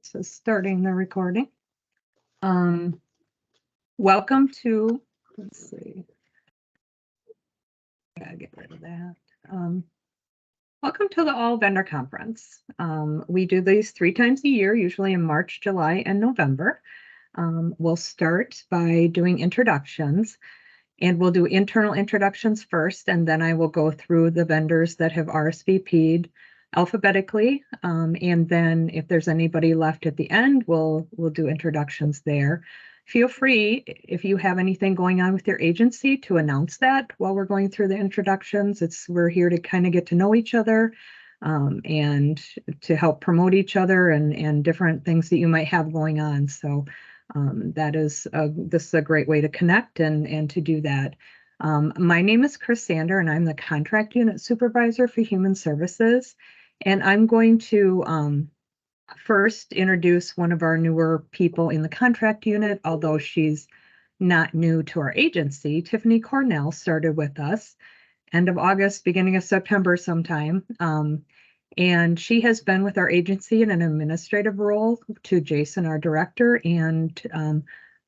So starting the recording. Welcome to, let's see. Gotta get rid of that. Welcome to the All Vendor Conference. We do these 3 times a year, usually in March, July, and November. We'll start by doing introductions, and we'll do internal introductions first, and then I will go through the vendors that have RSVP'd alphabetically, and then if there's anybody left at the end, we'll do introductions there. Feel free, if you have anything going on with your agency, to announce that while we're going through the introductions. We're here to kind of get to know each other, and to help promote each other and different things that you might have going on. So this is a great way to connect and to do that. My name is Chris Sander, and I'm the Contract Unit Supervisor for Human Services. And I'm going to first introduce one of our newer people in the contract unit, although she's not new to our agency. Tiffany Cornell started with us end of August, beginning of September sometime. And she has been with our agency in an administrative role to Jason, our director. And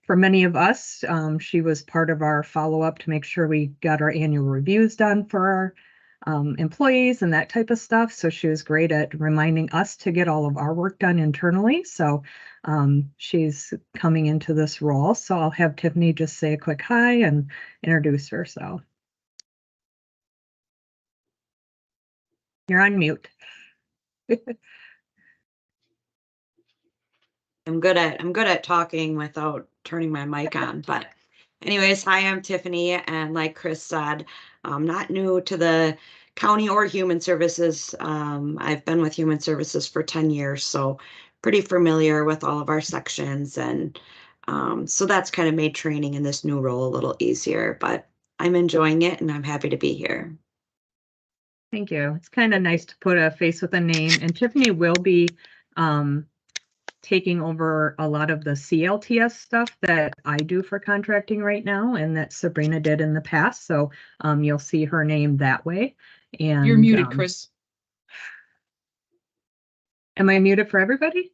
for many of us, she was part of our follow-up to make sure we got our annual reviews done for our employees and that type of stuff. So she was great at reminding us to get all of our work done internally. So she's coming into this role. So I'll have Tiffany just say a quick hi and introduce herself. You're on mute. I'm good at talking without turning my mic on, but anyways, hi, I'm Tiffany, and like Chris said, I'm not new to the county or human services. I've been with human services for 10 years, so pretty familiar with all of our sections, and so that's kind of made training in this new role a little easier, but I'm enjoying it and I'm happy to be here. Thank you. It's kind of nice to put a face with a name, and Tiffany will be taking over a lot of the CLTS stuff that I do for contracting right now and that Sabrina did in the past. So you'll see her name that way. And you're muted, Chris. Am I muted for everybody?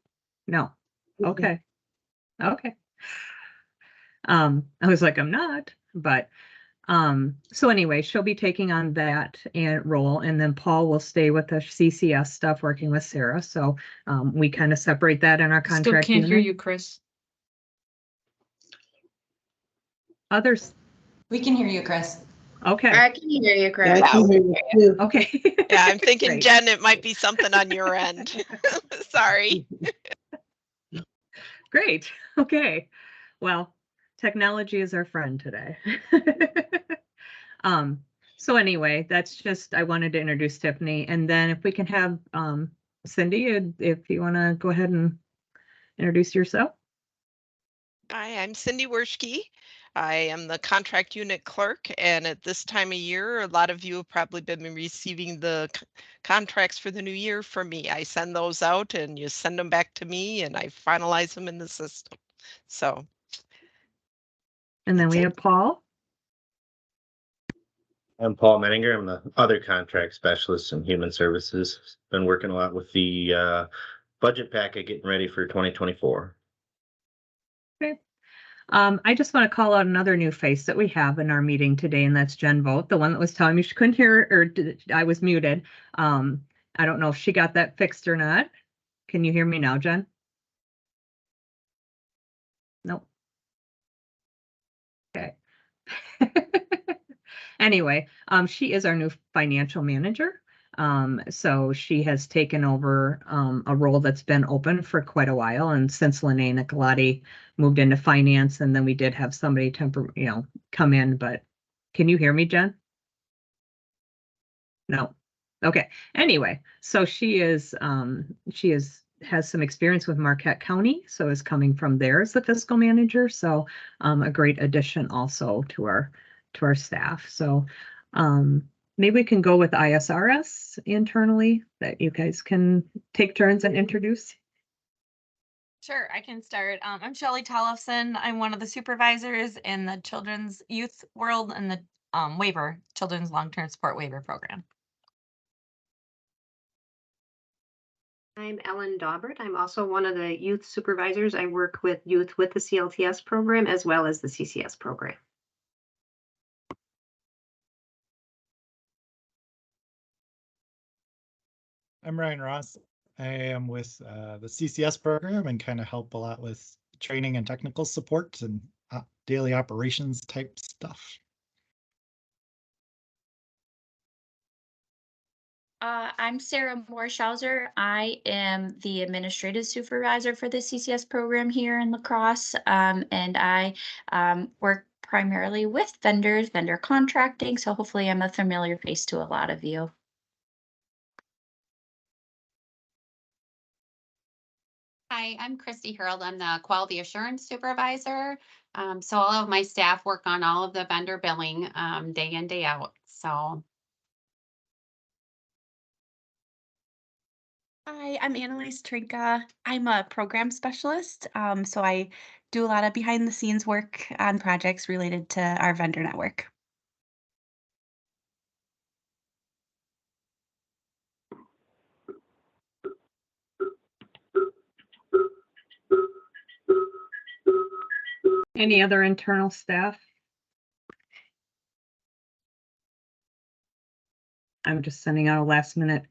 No. Okay. Okay. I was like, I'm not, but so anyway, she'll be taking on that role, and then Paul will stay with the CCS stuff working with Sarah. So we kind of separate that in our contract. Still can't hear you, Chris. Others? We can hear you, Chris. Okay. I can hear you, Chris. Yeah, I can hear you too. Okay. Yeah, I'm thinking, Great. Jen, it might be something on your end. Sorry. Great. Okay. Well, technology is our friend today. So anyway, that's just, I wanted to introduce Tiffany, and then if we can have Cindy, if you want to go ahead and introduce yourself. Hi, I'm Cindy Werschke. I am the contract unit clerk, and at this time of year, a lot of you have probably been receiving the contracts for the new year from me. I send those out and you send them back to me and I finalize them in the system. So. And then we have Paul. I'm Paul Menninger. I'm the other contract specialist in human services. Been working a lot with the budget packet, getting ready for 2024. Okay. I just want to call out another new face that we have in our meeting today, and that's Jen Vogt, the one that was telling me she couldn't hear, or I was muted. I don't know if she got that fixed or not. Can you hear me now, Jen? Nope. Okay. Anyway, she is our new financial manager. So she has taken over a role that's been open for quite a while. And since Lene Nicolati moved into finance, and then we did have somebody come in, but can you hear me, Jen? No. Okay. Anyway, so she has some experience with Marquette County, so is coming from there as the fiscal manager. So a great addition also to our staff. So maybe we can go with ISRS internally, that you guys can take turns and introduce. Sure, I can start. I'm Shelly Tollefson. I'm one of the supervisors in the Children's Youth World and the Children's Long-Term Support Waiver Program. I'm Ellen Daubert. I'm also one of the youth supervisors. I work with youth with the CLTS program as well as the CCS program. I'm Ryan Ross. I am with the CCS program and kind of help a lot with training and technical support and daily operations type stuff. I'm Sarah Moore-Schauser. I am the administrative supervisor for the CCS program here in La Crosse, and I work primarily with vendors, vendor contracting, so hopefully I'm a familiar face to a lot of you. Hi, I'm Christy Harold. I'm the quality assurance supervisor. So all of my staff work on all of the vendor billing day in, day out. So Hi, I'm Annalise Trinka. I'm a program specialist, so I do a lot of behind the scenes work on projects related to our vendor network. Any other internal staff? I'm just sending out a last minute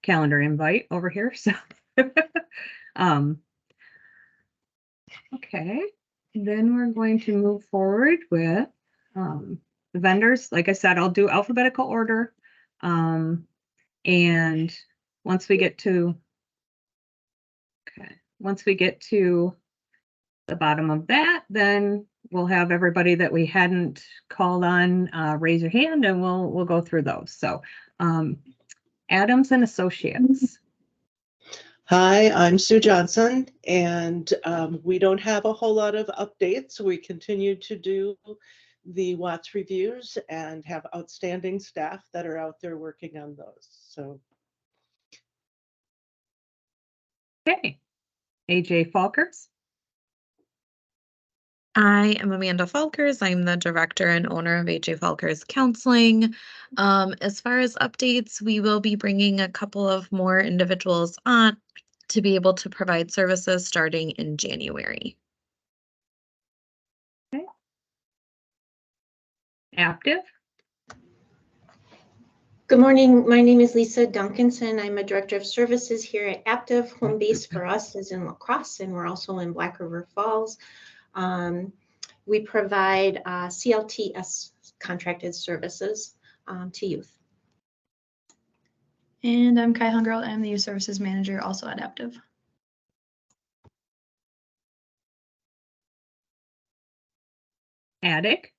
calendar invite over here, so. Okay, then we're going to move forward with the vendors. Like I said, I'll do alphabetical order. And once we get to the bottom of that, then we'll have everybody that we hadn't called on raise your hand, and we'll go through those. So Adams and Associates. Hi, I'm Sue Johnson, and we don't have a whole lot of updates. We continue to do the Watts reviews and have outstanding staff that are out there working on those. So, Okay, AJ Falkers. I am Amanda Falkers. I'm the director and owner of AJ Falkers Counseling. As far as updates, we will be bringing a couple of more individuals on to be able to provide services starting in January. Okay. Aptive. Good morning. My name is Lisa Duncanson. I'm a director of services here at Aptive. Home base for us is in La Crosse, and we're also in Black River Falls. We provide CLTS contracted services to youth. And I'm Kai Hungerl. I'm the youth services manager also at Aptive. Attic.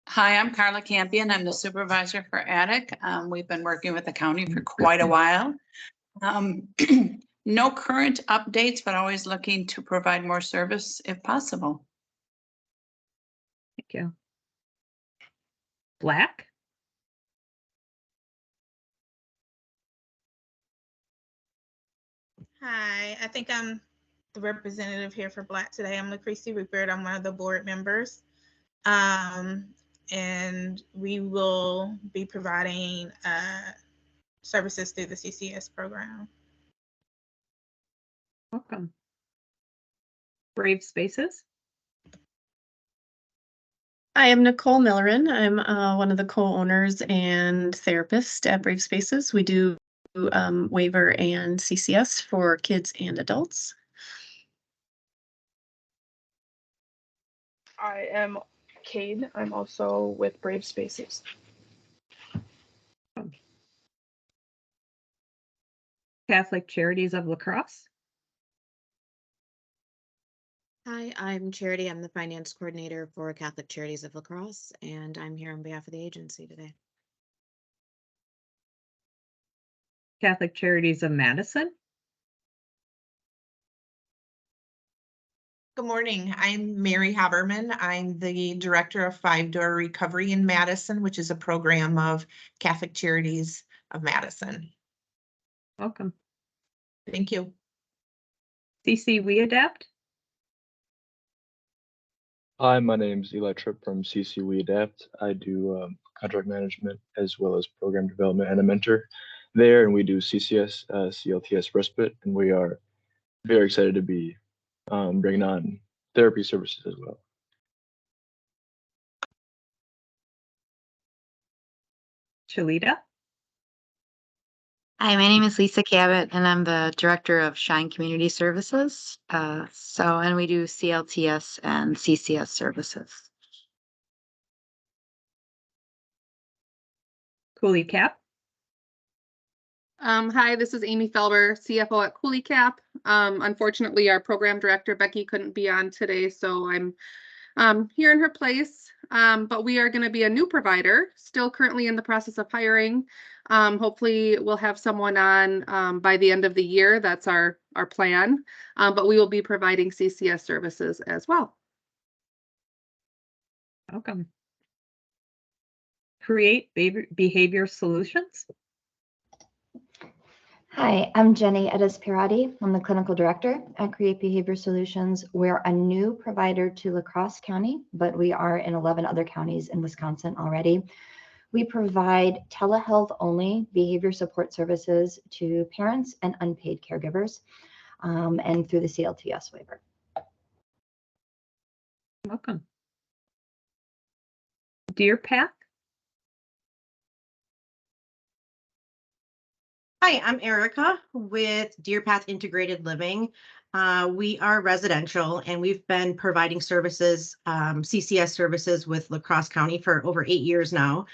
Hi, I'm Carla Campion. I'm the supervisor for Attic. We've been working with the county for quite a while. No current updates, but always looking to provide more service if possible. Thank you. Black. Hi, I think I'm the representative here for Black today. I'm Lucretia Rupert. I'm one of the board members. And we will be providing services through the CCS program. Welcome. Brave Spaces. I am Nicole Millerin. I'm one of the co-owners and therapist at Brave Spaces. We do waiver and CCS for kids and adults. I am Cade. I'm also with Brave Spaces. Catholic Charities of La Crosse. Hi, I'm Charity. I'm the finance coordinator for Catholic Charities of La Crosse, and I'm here on behalf of the agency today. Catholic Charities of Madison. Good morning. I'm Mary Haberman. I'm the director of Five Door Recovery in Madison, which is a program of Catholic Charities of Madison. Welcome. Thank you. CC We Adapt. Hi, my name is Eli Tripp from CC We Adapt. I do contract management as well as program development and a mentor there. And we do CCS, CLTS respite, and we are very excited to be bringing on therapy services as well. Shalita? Hi, my name is Lisa Cabot, and I'm the Director of Shine Community Services. And we do CLTS and CCS services. Cooley Cap? Hi, this is Amy Felber, CFO at Cooley Cap. Unfortunately, our program director, Becky, couldn't be on today, so I'm here in her place. But we are going to be a new provider, still currently in the process of hiring. Hopefully, we'll have someone on by the end of the year. That's our plan. But we will be providing CCS services as well. Welcome. Create Behavior Solutions? Hi, I'm Jenny Edis-Pirati. I'm the Clinical Director at Create Behavior Solutions. We're a new provider to La Crosse County, but we are in 11 other counties in Wisconsin already. We provide telehealth-only behavior support services to parents and unpaid caregivers, and through the CLTS waiver. Welcome. Deer Path? Hi, I'm Erica with Deer Path Integrated Living. We are residential and we've been providing services, CCS services with La Crosse County for over 8 years now.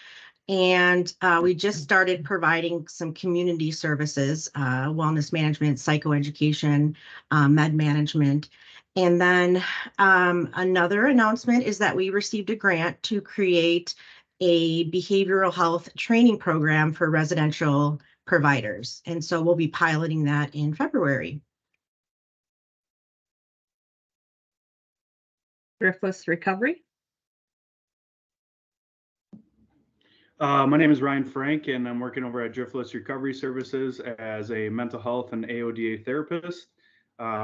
And we just started providing some community services, wellness management, psychoeducation, med management. And then another announcement is that we received a grant to create a behavioral health training program for residential providers. And so we'll be piloting that in February. Driftless Recovery? My name is Ryan Frank, and I'm working over at Driftless Recovery Services as a mental health and AODA therapist.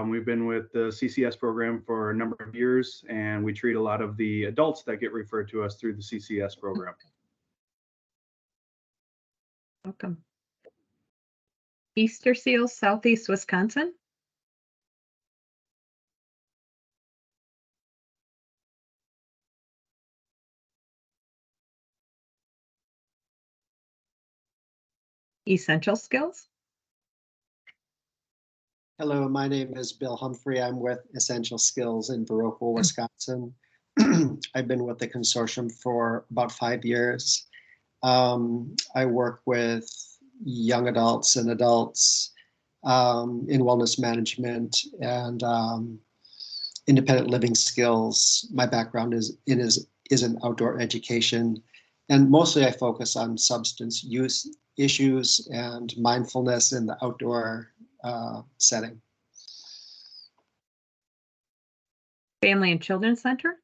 We've been with the CCS program for a number of years, and we treat a lot of the adults that get referred to us through the CCS program. Welcome. Easter Seals, Southeast Wisconsin? Essential Skills? Hello, my name is Bill Humphrey. I'm with Essential Skills in Viroqua, Wisconsin. I've been with the consortium for about 5 years. I work with young adults and adults in wellness management and independent living skills. My background is in outdoor education, and mostly I focus on substance use issues and mindfulness in the outdoor setting. Family and Children's Center?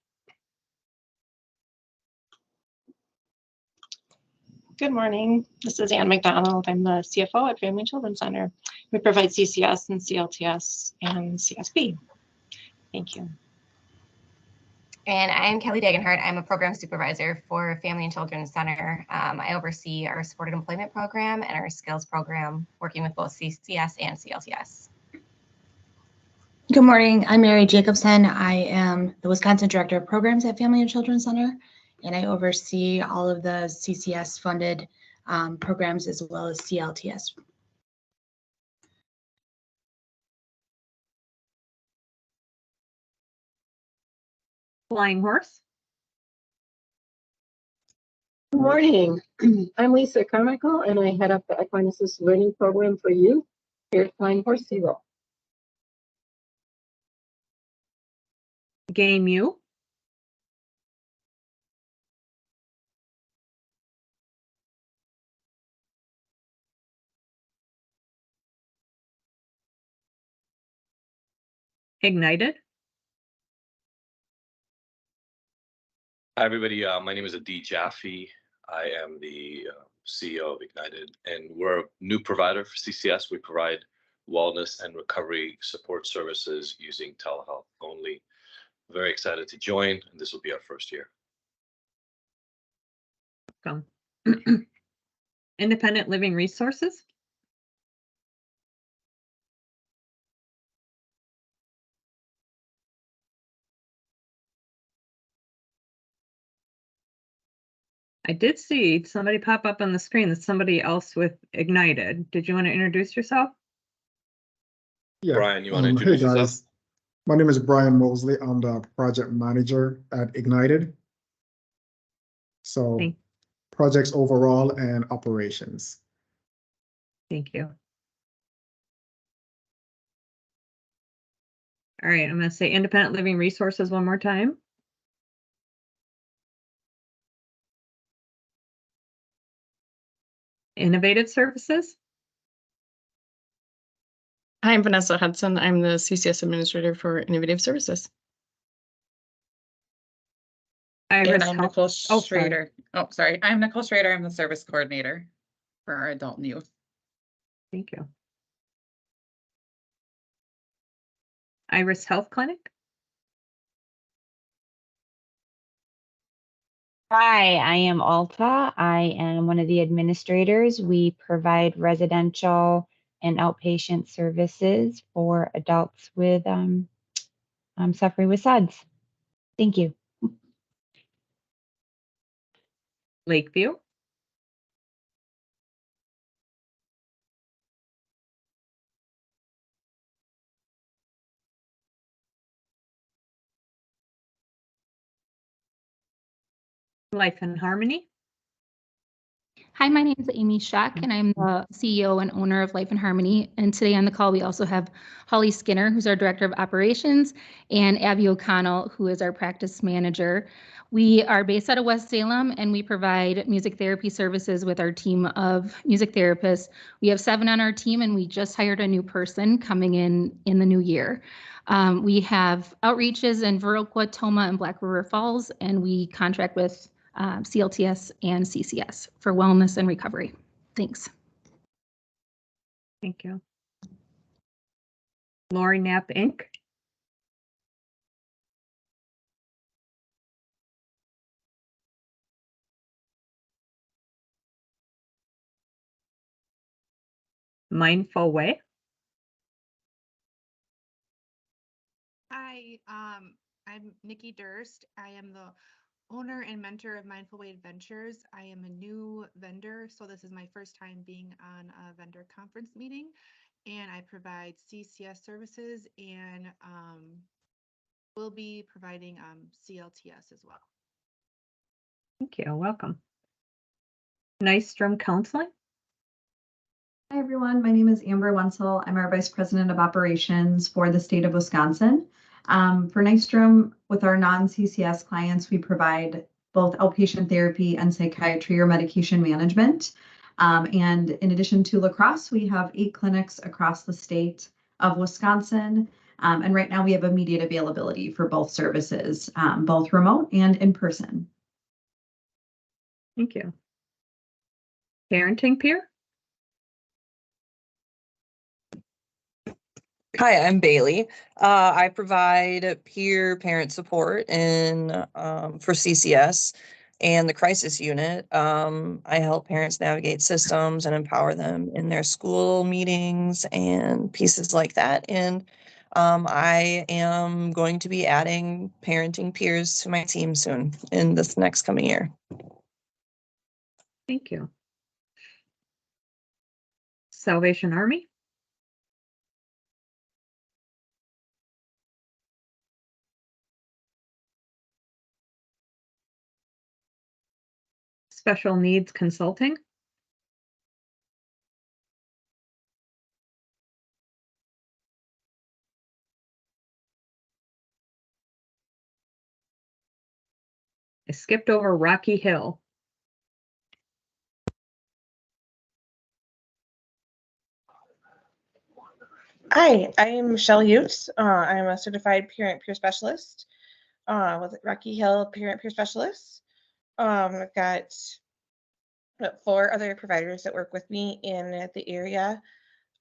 Good morning. This is Ann McDonald. I'm the CFO at Family and Children's Center. We provide CCS and CLTS and CSP. Thank you. And I'm Kelly Dagenhart. I'm a program supervisor for Family and Children's Center. I oversee our supported employment program and our skills program, working with both CCS and CLTS. Good morning. I'm Mary Jacobson. I am the Wisconsin Director of Programs at Family and Children's Center, and I oversee all of the CCS funded programs as well as CLTS. Flying Horse? Good morning. I'm Lisa Carmichael, and I head up the Equine Assisted Learning Program for youth here at Flying Horse Zero. Game U? Ignited? Hi, everybody. My name is Adi Jaffe. I am the CEO of Ignited, and we're a new provider for CCS. We provide wellness and recovery support services using telehealth only. Very excited to join, and this will be our first year. welcome. Independent Living Resources. I did see somebody pop up on the screen. That's somebody else with Ignited. Did you want to introduce yourself? Yeah. Brian, you want to Hey introduce yourself? guys, my name is Brian Mosley. I'm the project manager at Ignited. So projects overall and operations. Thank you. All right, I'm going to say Independent Living Resources one more time. Innovative Services. Hi, I'm Vanessa Hudson. I'm the CCS administrator for Innovative Services. Iris I'm Health. Nicole sorry. Schrader. Oh, sorry. I'm Nicole Schrader. I'm the service coordinator for our adult and youth. Thank you. Iris Health Clinic. Hi, I am Alta. I am one of the administrators. We provide residential and outpatient services for adults with suffering with SUDS. Thank you. Lakeview. Life and Harmony. Hi, my name is Amy Schock, and I'm the CEO and owner of Life and Harmony. And today on the call, we also have Holly Skinner, who's our Director of Operations, and Abby O'Connell, who is our Practice Manager. We are based out of West Salem, and we provide music therapy services with our team of music therapists. We have 7 on our team, and we just hired a new person coming in the new year. We have outreaches in Viroqua, Tomah, and Black River Falls, and we contract with CLTS and CCS for wellness and recovery. Thanks. Thank you. Lori Knapp Inc. Mindful Way. Hi, I'm Nikki Durst. I am the owner and mentor of Mindful Way Adventures. I am a new vendor, so this is my first time being on a vendor conference meeting, and I provide CCS services and will be providing CLTS as well. Thank you. Welcome. Nystrom Counseling. Hi, everyone. My name is Amber Wenzel. I'm our Vice President of Operations for the state of Wisconsin. For Nystrom, with our non-CCS clients, we provide both outpatient therapy and psychiatry or medication management. And in addition to La Crosse, we have 8 clinics across the state of Wisconsin. And right now we have immediate availability for both services, both remote and in person. Thank you. Parenting Peer. Hi, I'm Bailey. I provide peer parent support for CCS and the crisis unit. I help parents navigate systems and empower them in their school meetings and pieces like that. And I am going to be adding parenting peers to my team soon in this next coming year. Thank you. Salvation Army. Special Needs Consulting. I skipped over Rocky Hill. Hi, I am Michelle Utes. I'm a certified parent peer specialist with Rocky Hill Parent Peer Specialists. I've got 4 other providers that work with me in the area.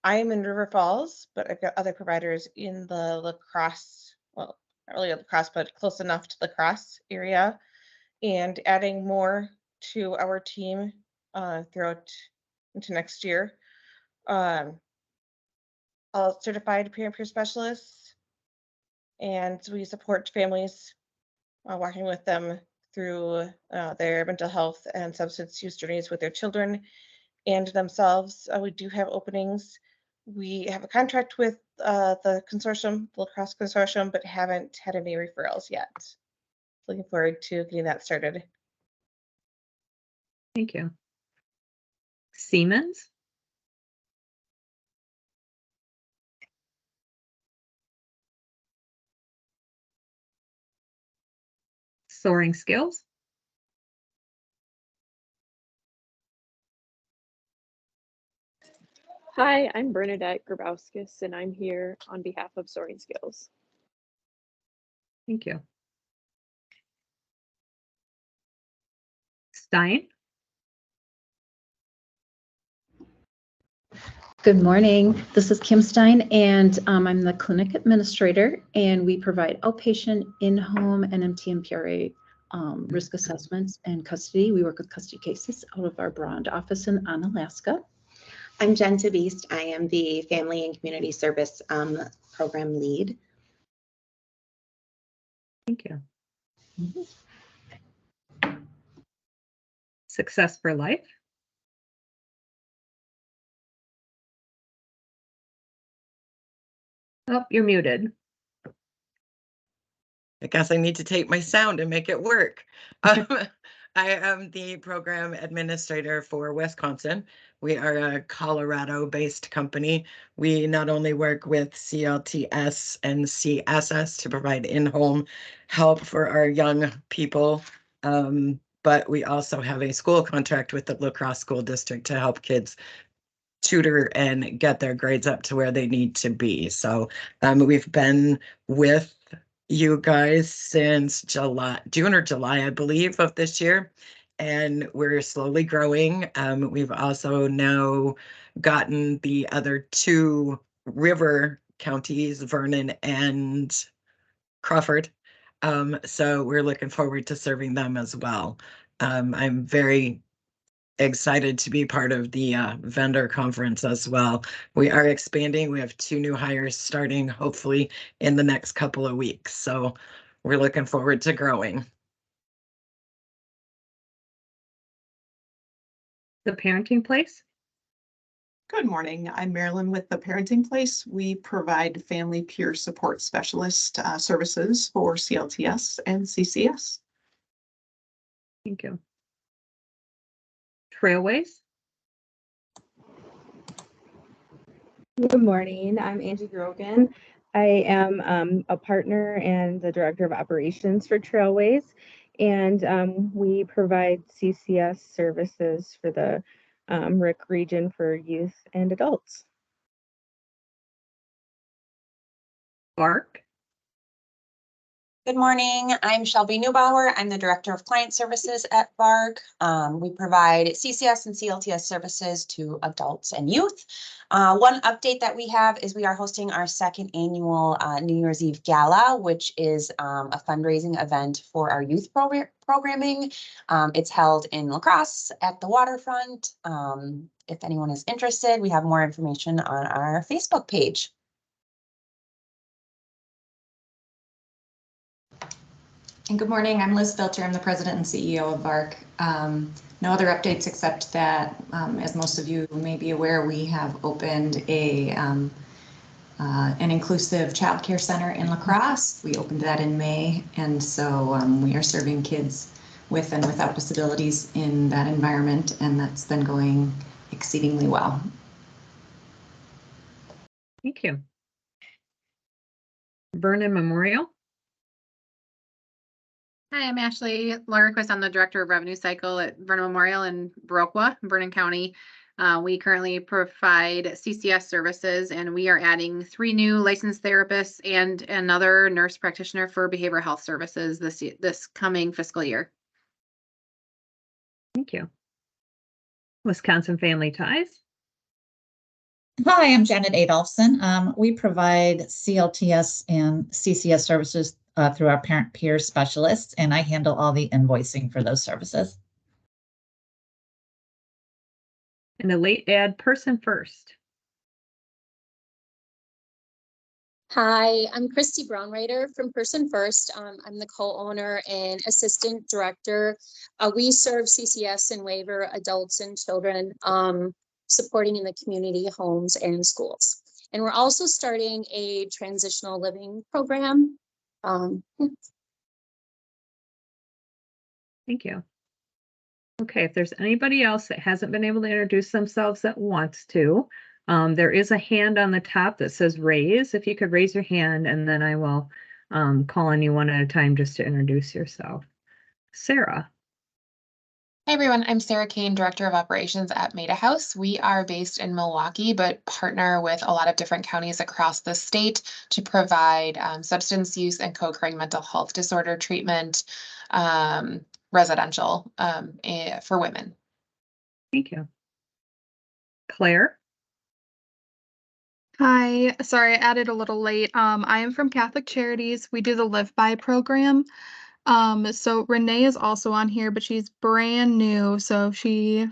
I am in River Falls, but I've got other providers in the La Crosse, well, not really La Crosse, but close enough to La Crosse area, and adding more to our team throughout into next year. All certified peer and peer specialists, and we support families working with them through their mental health and substance use journeys with their children and themselves. We do have openings. We have a contract with the consortium, the Lacrosse Consortium, but haven't had any referrals yet. Looking forward to getting that started. Thank you. Siemens? Soaring Skills? Hi, I'm Bernadette Grabowskis, and I'm here on behalf of Soaring Skills. Thank you. Stein? Good morning. This is Kim Stein, and I'm the clinic administrator, and we provide outpatient, in-home, NMT and PRA risk assessments and custody. We work with custody cases out of our Brond office in Alaska. I'm Jen Tabiste. I am the Family and Community Service Program Lead. Thank you. Success for Life? Oh, you're muted. I guess I need to take my sound and make it work. I am the program administrator for Wisconsin. We are a Colorado-based company. We not only work with CLTS and CSS to provide in-home help for our young people, but we also have a school contract with the La Crosse School District to help kids tutor and get their grades up to where they need to be. So we've been with you guys since June or July, I believe, of this year, and we're slowly growing. We've also now gotten the other two river counties, Vernon and Crawford. So we're looking forward to serving them as well. I'm very excited to be part of the vendor conference as well. We are expanding. We have 2 new hires starting hopefully in the next couple of weeks. So we're looking forward to growing. The Parenting Place? Good morning. I'm Marilyn with the Parenting Place. We provide family peer support specialist services for CLTS and CCS. Thank you. Trailways? Good morning. I'm Angie Grogan. I am a partner and the director of operations for Trailways, and we provide CCS services for the RIC region for youth and adults. Bark? Good morning. I'm Shelby Neubauer. I'm the Director of Client Services at BARC. We provide CCS and CLTS services to adults and youth. One update that we have is we are hosting our 2nd annual New Year's Eve Gala, which is a fundraising event for our youth programming. It's held in La Crosse at the waterfront. If anyone is interested, we have more information on our Facebook page. And good morning, I'm Liz Filter. I'm the president and CEO of BARC. No other updates except that, as most of you may be aware, we have opened an inclusive childcare center in La Crosse. We opened that in May, and so we are serving kids with and without disabilities in that environment, and that's been going exceedingly well. Thank you. Vernon Memorial? Hi, I'm Ashley Laurquist. I'm the Director of Revenue Cycle at Vernon Memorial in Viroqua, Vernon County. We currently provide CCS services, and we are adding 3 new licensed therapists and another nurse practitioner for behavioral health services this coming fiscal year. Thank you. Wisconsin Family Ties? Hi, I'm Janet Adolphson. We provide CLTS and CCS services through our parent peer specialists, and I handle all the invoicing for those services. And the late ad person first. Hi, I'm Christy Brownwriter from Person First. I'm the co-owner and assistant director. We serve CCS and waiver adults and children, supporting in the community, homes, and schools. And we're also starting a transitional living program. Thank you. Okay, if there's anybody else that hasn't been able to introduce themselves that wants to, there is a hand on the top that says raise. If you could raise your hand, and then I will call on you one at a time just to introduce yourself. Sarah. Hi, everyone. I'm Sarah Kane, Director of Operations at Maida House. We are based in Milwaukee, but partner with a lot of different counties across the state to provide substance use and co-occurring mental health disorder treatment, residential for women. Thank you. Claire. Hi, sorry, I added a little late. I am from Catholic Charities. We do the Live By program. So Renee is also on here, but she's brand new, so she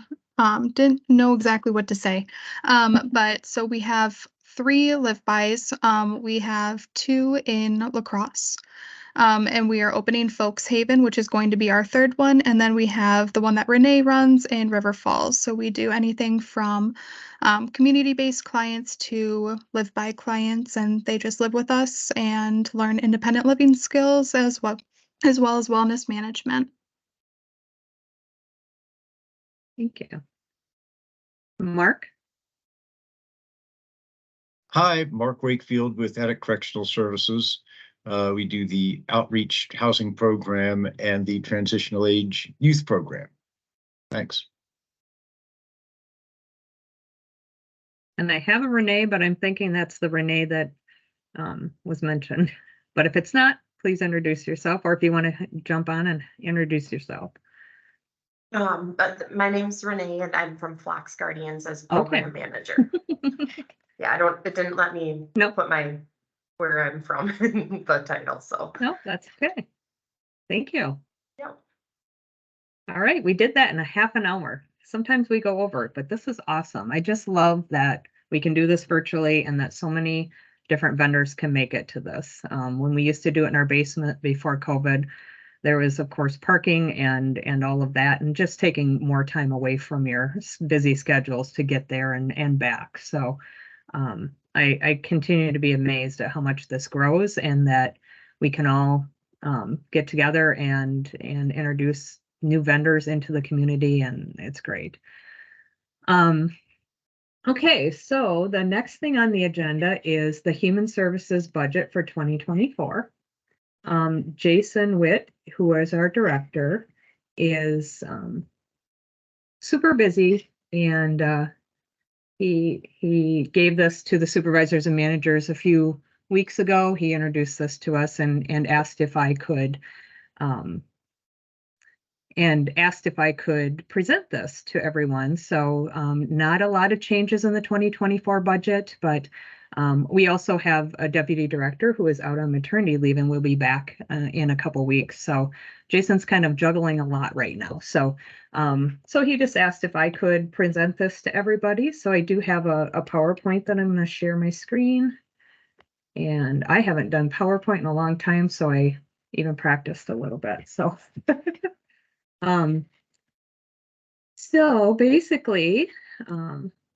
didn't know exactly what to say. But so we have 3 Live Bys. We have 2 in La Crosse. And we are opening Folks Haven, which is going to be our 3rd one. And then we have the one that Renee runs in River Falls. So we do anything from community-based clients to Live By clients, and they just live with us and learn independent living skills as well as wellness management. Thank you. Mark. Hi, Mark Wakefield with Attic Correctional Services. We do the outreach housing program and the transitional age youth program. Thanks. And I have a Renee, but I'm thinking that's the Renee that was mentioned. But if it's not, please introduce yourself, or if you want to jump on and introduce yourself. But my name's Renee, and I'm from Flocks Guardians as program manager. Yeah, it didn't let me put where I'm from in the title, so. No, that's okay. Thank you. Yeah. All right, we did that in a half an hour. Sometimes we go over it, but this is awesome. I just love that we can do this virtually and that so many different vendors can make it to this. When we used to do it in our basement before COVID, there was, of course, parking and all of that, and just taking more time away from your busy schedules to get there and back. So I continue to be amazed at how much this grows, and that we can all get together and introduce new vendors into the community, and it's great. Okay, so the next thing on the agenda is the Human Services budget for 2024. Jason Witt, who is our director, is super busy, and he gave this to the supervisors and managers a few weeks ago. He introduced this to us and asked if I could present this to everyone. So not a lot of changes in the 2024 budget, but we also have a deputy director who is out on maternity leave and will be back in a couple weeks. So Jason's kind of juggling a lot right now. So he just asked if I could present this to everybody. So I do have a PowerPoint that I'm going to share my screen. And I haven't done PowerPoint in a long time, so I even practiced a little bit. So so basically,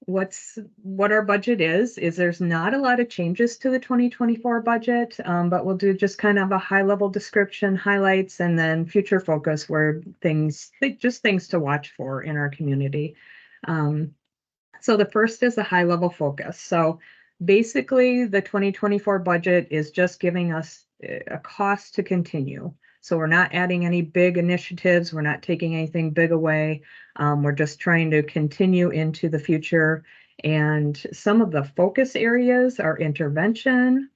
what our budget is there's not a lot of changes to the 2024 budget, but we'll do just kind of a high level description, highlights, and then future focus where things to watch for in our community. So the first is a high level focus. So basically the 2024 budget is just giving us a cost to continue. So we're not adding any big initiatives. We're not taking anything big away. We're just trying to continue into the future. And some of the focus areas are intervention,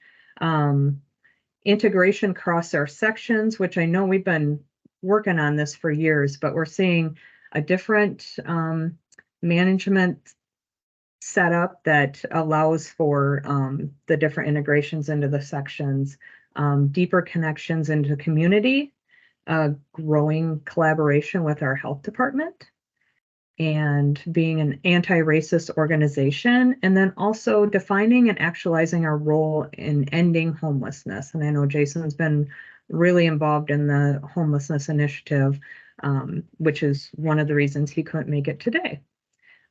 integration across our sections, which I know we've been working on this for years, but we're seeing a different management setup that allows for the different integrations into the sections. Deeper connections into the community, growing collaboration with our health department, and being an anti-racist organization, and then also defining and actualizing our role in ending homelessness. And I know Jason's been really involved in the homelessness initiative, which is one of the reasons he couldn't make it today.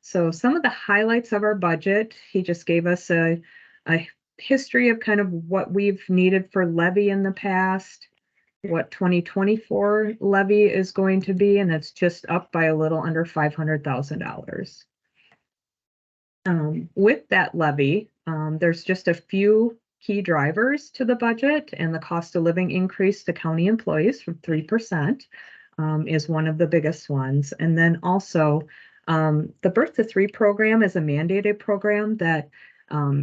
So some of the highlights of our budget, he just gave us a history of kind of what we've needed for levy in the past, what 2024 levy is going to be, and it's just up by a little under $500,000. With that levy, there's just a few key drivers to the budget, and the cost of living increase to county employees from 3% is one of the biggest ones. And then also the Birth to Three program is a mandated program that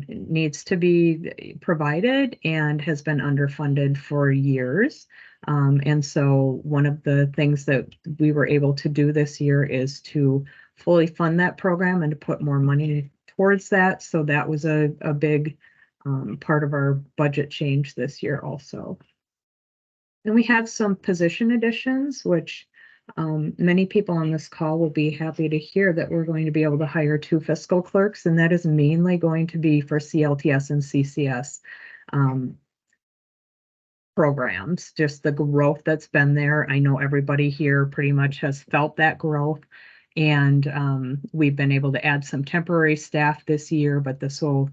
needs to be provided and has been underfunded for years. And so one of the things that we were able to do this year is to fully fund that program and to put more money towards that. So that was a big part of our budget change this year also. And we have some position additions, which many people on this call will be happy to hear that we're going to be able to hire 2 fiscal clerks, and that is mainly going to be for CLTS and CCS programs, just the growth that's been there. I know everybody here pretty much has felt that growth, and we've been able to add some temporary staff this year, but this will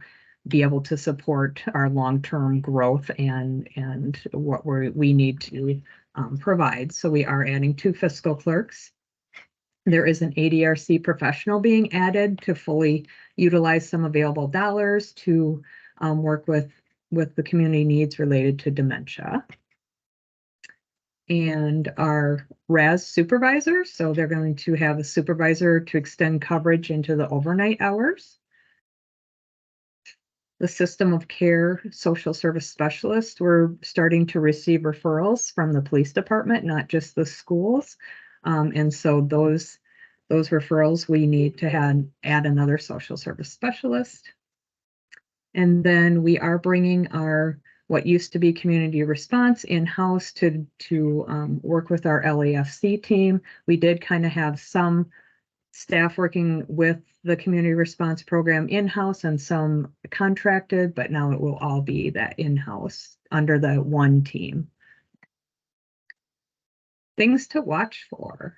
be able to support our long-term growth and what we need to provide. So we are adding 2 fiscal clerks. There is an ADRC professional being added to fully utilize some available dollars to work with the community needs related to dementia. And our RAS supervisor, so they're going to have a supervisor to extend coverage into the overnight hours. The system of care social service specialist, we're starting to receive referrals from the police department, not just the schools. And so those referrals, we need to add another social service specialist. And then we are bringing our what used to be community response in-house to work with our LAFC team. We did kind of have some staff working with the community response program in-house and some contracted, but now it will all be that in-house under the one team. Things to watch for.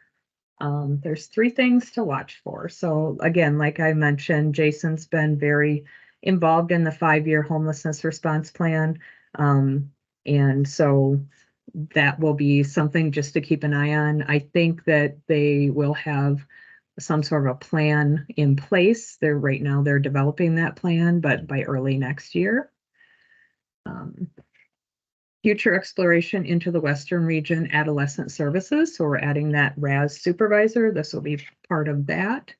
There's 3 things to watch for. So again, like I mentioned, Jason's been very involved in the 5-year homelessness response plan. And so that will be something just to keep an eye on. I think that they will have some sort of a plan in place. Right now they're developing that plan, but by early next year. Future exploration into the Western Region adolescent services. So we're adding that RAS supervisor. This will be part of that.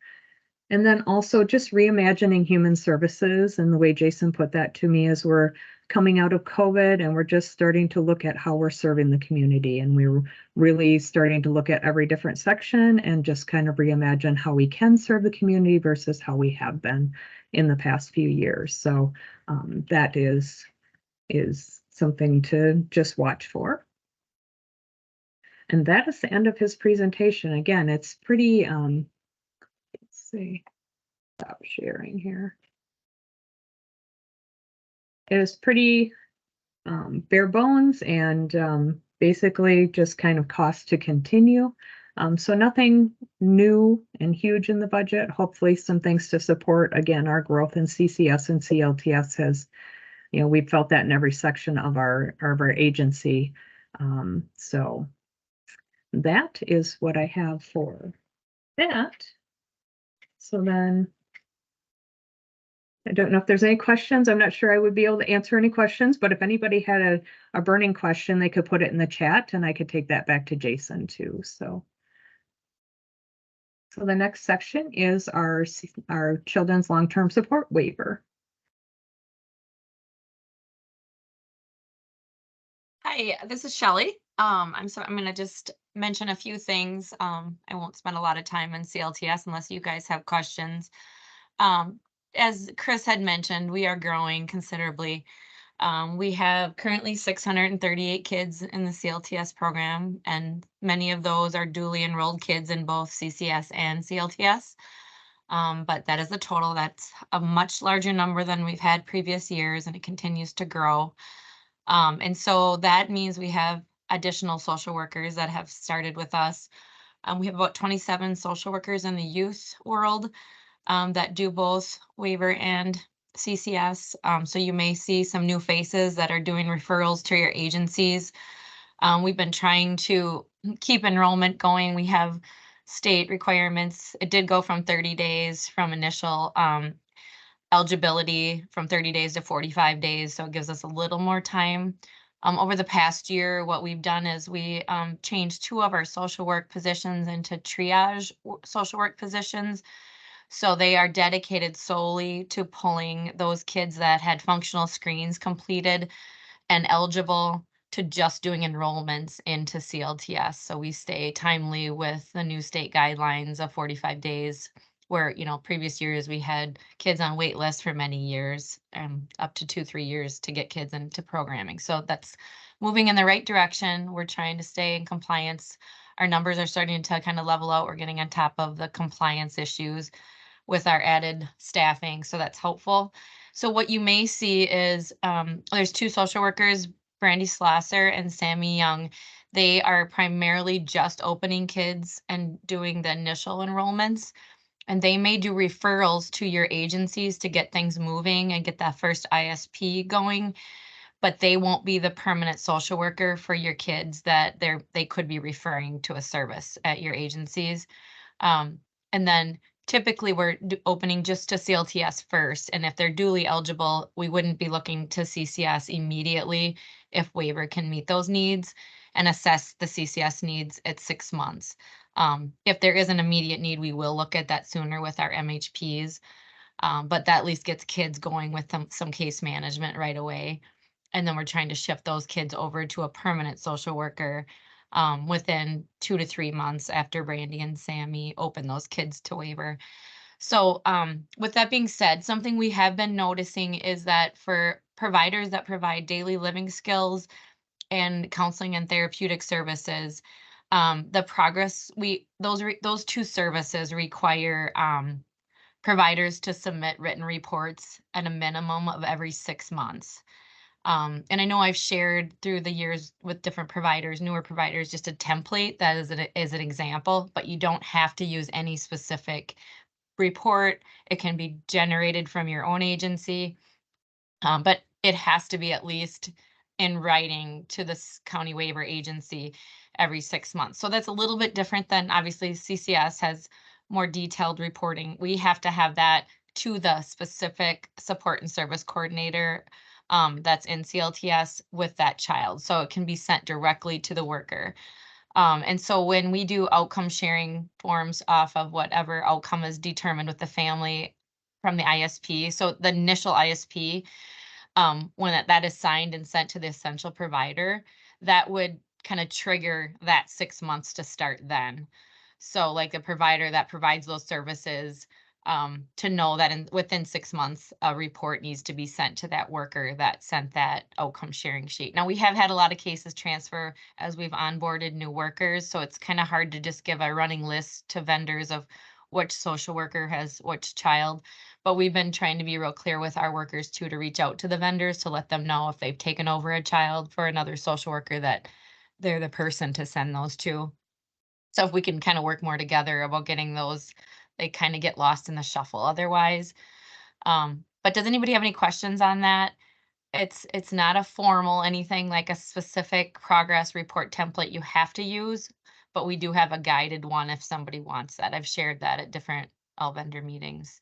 And then also just reimagining human services. And the way Jason put that to me is we're coming out of COVID and we're just starting to look at how we're serving the community. And we're really starting to look at every different section and just kind of reimagine how we can serve the community versus how we have been in the past few years. So that is something to just watch for. And that is the end of his presentation. Again, it's pretty, let's see, stop sharing here. It was pretty bare bones and basically just kind of cost to continue. So nothing new and huge in the budget. Hopefully some things to support, again, our growth in CCS and CLTS has, we've felt that in every section of our agency. So that is what I have for that. So then I don't know if there's any questions. I'm not sure I would be able to answer any questions, but if anybody had a burning question, they could put it in the chat and I could take that back to Jason too. So the next section is our children's long-term support waiver. Hi, this is Shelley. I'm going to just mention a few things. I won't spend a lot of time in CLTS unless you guys have questions. As Chris had mentioned, we are growing considerably. We have currently 638 kids in the CLTS program, and many of those are duly enrolled kids in both CCS and CLTS. But that is the total. That's a much larger number than we've had previous years, and it continues to grow. And so that means we have additional social workers that have started with us. We have about 27 social workers in the youth world that do both waiver and CCS. So you may see some new faces that are doing referrals to your agencies. We've been trying to keep enrollment going. We have state requirements. It did go from 30 days from initial eligibility from 30 days to 45 days. So it gives us a little more time. Over the past year, what we've done is we changed 2 of our social work positions into triage social work positions. So they are dedicated solely to pulling those kids that had functional screens completed and eligible to just doing enrollments into CLTS. So we stay timely with the new state guidelines of 45 days, where, you know, previous years we had kids on wait lists for many years, up to 2-3 years to get kids into programming. So that's moving in the right direction. We're trying to stay in compliance. Our numbers are starting to kind of level out. We're getting on top of the compliance issues with our added staffing, so that's helpful. So what you may see is there's 2 social workers, Brandy Slosser and Sammy Young. They are primarily just opening kids and doing the initial enrollments, and they may do referrals to your agencies to get things moving and get that first ISP going, but they won't be the permanent social worker for your kids that they could be referring to a service at your agencies. And then typically we're opening just to CLTS first, and if they're duly eligible, we wouldn't be looking to CCS immediately if waiver can meet those needs, and assess the CCS needs at 6 months. If there is an immediate need, we will look at that sooner with our MHPs, but that at least gets kids going with some case management right away. And then we're trying to shift those kids over to a permanent social worker within 2 to 3 months after Brandy and Sammy open those kids to waiver. So with that being said, something we have been noticing is that for providers that provide daily living skills and counseling and therapeutic services, the progress those 2 services require providers to submit written reports at a minimum of every 6 months. And I know I've shared through the years with different providers, newer providers, just a template that is an example, but you don't have to use any specific report. It can be generated from your own agency, but it has to be at least in writing to this county waiver agency every 6 months. So that's a little bit different than, obviously, CCS has more detailed reporting. We have to have that to the specific support and service coordinator that's in CLTS with that child. So it can be sent directly to the worker. And so when we do outcome sharing forms off of whatever outcome is determined with the family from the ISP, so the initial ISP, when that is signed and sent to the essential provider, that would kind of trigger that 6 months to start then. So like the provider that provides those services, to know that within 6 months, a report needs to be sent to that worker that sent that outcome sharing sheet. Now, we have had a lot of cases transfer as we've onboarded new workers, so it's kind of hard to just give a running list to vendors of which social worker has which child. But we've been trying to be real clear with our workers too, to reach out to the vendors to let them know if they've taken over a child for another social worker, that they're the person to send those to. So if we can kind of work more together about getting those, they kind of get lost in the shuffle otherwise. But does anybody have any questions on that? It's not a formal anything like a specific progress report template you have to use, but we do have a guided one if somebody wants that. I've shared that at different all vendor meetings.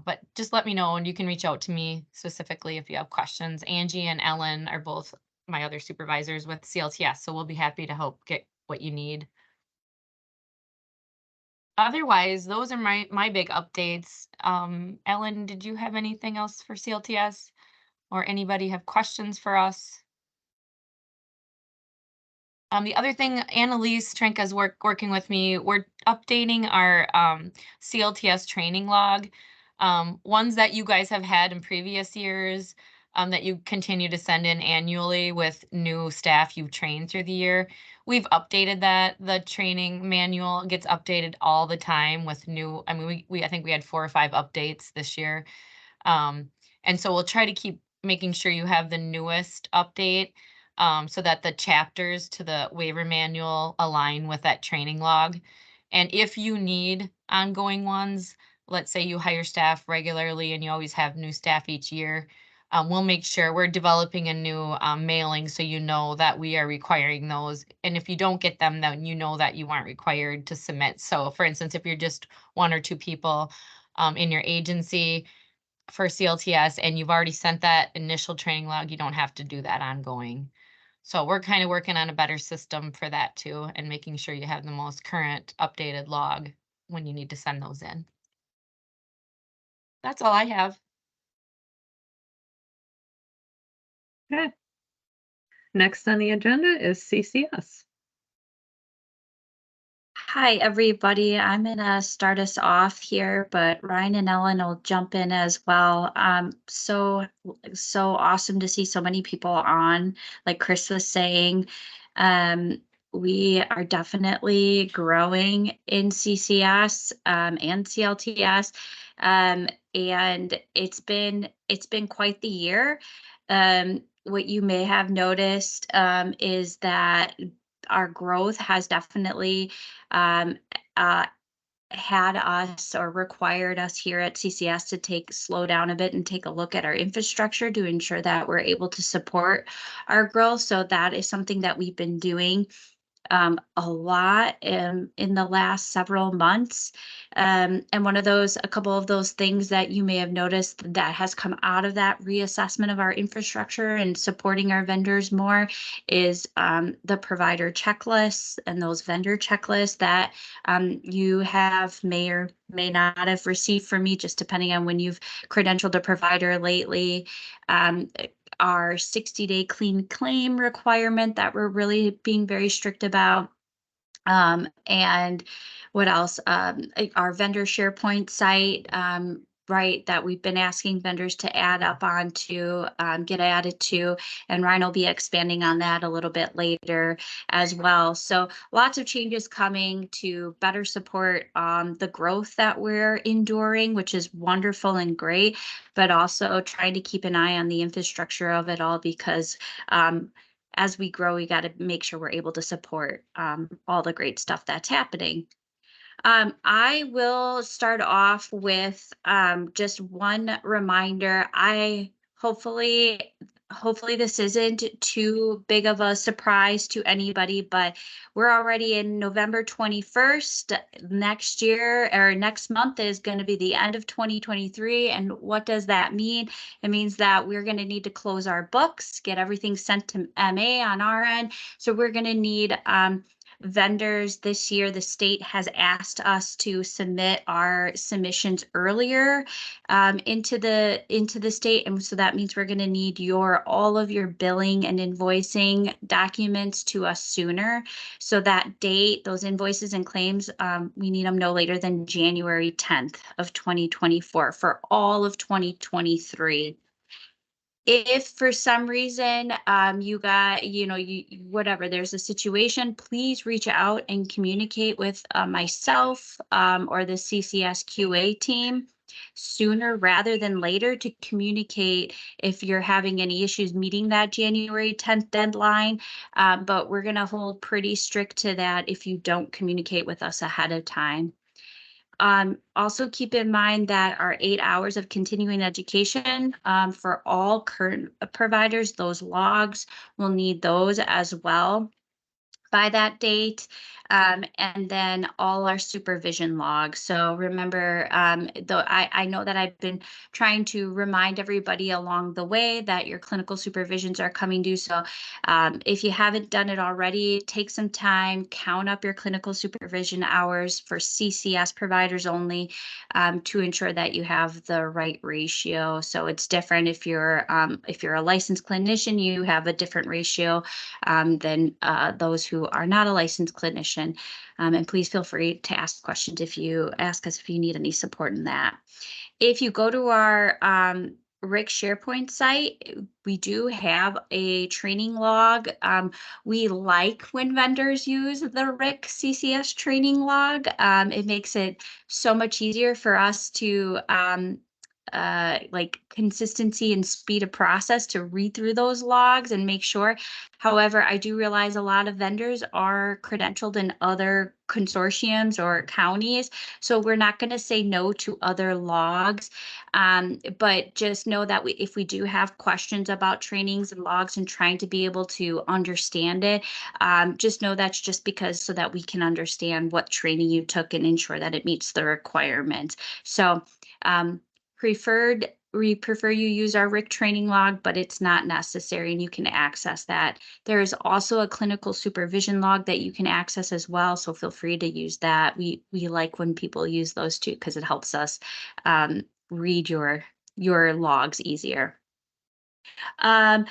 But just let me know, and you can reach out to me specifically if you have questions. Angie and Ellen are both my other supervisors with CLTS, so we'll be happy to help get what you need. Otherwise, those are my big updates. Ellen, did you have anything else for CLTS, or anybody have questions for us? The other thing, Annalise Trenka is working with me. We're updating our CLTS training log. Ones that you guys have had in previous years, that you continue to send in annually with new staff you've trained through the year. We've updated that. The training manual gets updated all the time with new, I mean, I think we had 4 or 5 updates this year. And so we'll try to keep making sure you have the newest update so that the chapters to the waiver manual align with that training log. And if you need ongoing ones, let's say you hire staff regularly and you always have new staff each year, we'll make sure we're developing a new mailing so you know that we are requiring those. And if you don't get them, then you know that you aren't required to submit. So for instance, if you're just 1 or 2 people in your agency for CLTS and you've already sent that initial training log, you don't have to do that ongoing. So we're kind of working on a better system for that too, and making sure you have the most current updated log when you need to send those in. That's all I have. Okay. Next on the agenda is CCS. Hi, everybody. I'm going to start us off here, but Ryan and Ellen will jump in as well. So awesome to see so many people on, like Chris was saying. We are definitely growing in CCS and CLTS. And it's been quite the year. What you may have noticed is that our growth has definitely had us or required us here at CCS to slow down a bit and take a look at our infrastructure to ensure that we're able to support our growth. So that is something that we've been doing a lot in the last several months. And a couple of those things that you may have noticed that has come out of that reassessment of our infrastructure and supporting our vendors more is the provider checklists and those vendor checklists that you may or may not have received from me, just depending on when you've credentialed a provider lately. Our 60-day clean claim requirement that we're really being very strict about. And what else? Our vendor SharePoint site, right, that we've been asking vendors to add up onto, get added to, and Ryan will be expanding on that a little bit later as well. So lots of changes coming to better support the growth that we're enduring, which is wonderful and great, but also trying to keep an eye on the infrastructure of it all, because as we grow, we got to make sure we're able to support all the great stuff that's happening. I will start off with just one reminder. Hopefully this isn't too big of a surprise to anybody, but we're already in November 21st. Next year or next month is going to be the end of 2023. And what does that mean? It means that we're going to need to close our books, get everything sent to MA on our end. So we're going to need vendors this year. The state has asked us to submit our submissions earlier into the state, and so that means we're going to need all of your billing and invoicing documents to us sooner. So that date, those invoices and claims, we need them no later than January 10th of 2024 for all of 2023. If for some reason whatever, there's a situation, please reach out and communicate with myself or the CCS QA team sooner rather than later to communicate if you're having any issues meeting that January 10th deadline. But we're going to hold pretty strict to that if you don't communicate with us ahead of time. Also keep in mind that our 8 hours of continuing education for all current providers, those logs, we'll need those as well by that date. And then all our supervision logs. So remember, though I know that I've been trying to remind everybody along the way that your clinical supervisions are coming due. So if you haven't done it already, take some time, count up your clinical supervision hours for CCS providers only to ensure that you have the right ratio. So it's different if you're a licensed clinician, you have a different ratio than those who are not a licensed clinician. And please feel free to ask questions if you need any support in that. If you go to our RIC SharePoint site, we do have a training log. We like when vendors use the RIC CCS training log. It makes it so much easier for us to like consistency and speed of process to read through those logs and make sure. However, I do realize a lot of vendors are credentialed in other consortiums or counties, so we're not going to say no to other logs. But just know that if we do have questions about trainings and logs and trying to be able to understand it, just know that's just because so that we can understand what training you took and ensure that it meets the requirements. So we prefer you use our RIC training log, but it's not necessary and you can access that. There is also a clinical supervision log that you can access as well, so feel free to use that. We like when people use those too because it helps us read your logs easier. I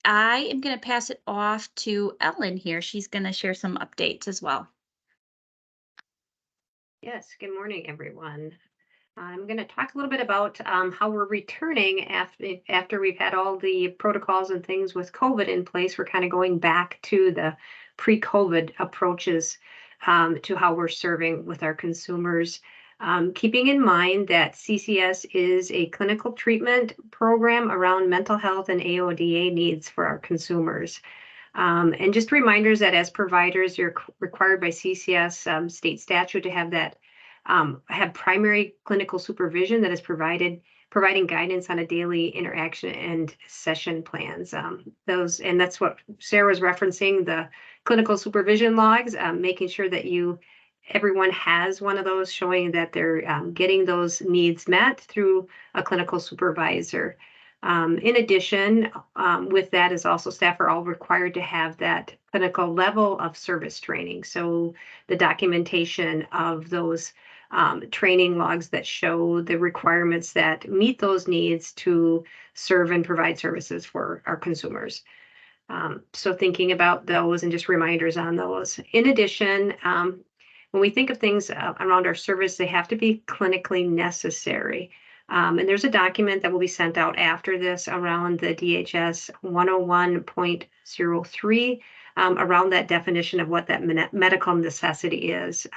am going to pass it off to Ellen here. She's going to share some updates as well. Yes, good morning, everyone. I'm going to talk a little bit about how we're returning after we've had all the protocols and things with COVID in place. We're kind of going back to the pre-COVID approaches to how we're serving with our consumers. Keeping in mind that CCS is a clinical treatment program around mental health and AODA needs for our consumers. And just reminders that as providers, you're required by CCS state statute to have that have primary clinical supervision that is providing guidance on a daily interaction and session plans. And that's what Sarah was referencing, the clinical supervision logs, making sure that everyone has one of those showing that they're getting those needs met through a clinical supervisor. In addition, with that is also staff are all required to have that clinical level of service training. So the documentation of those training logs that show the requirements that meet those needs to serve and provide services for our consumers. So thinking about those and just reminders on those. In addition, when we think of things around our service, they have to be clinically necessary. And there's a document that will be sent out after this around the DHS 101.03 around that definition of what that medical necessity is.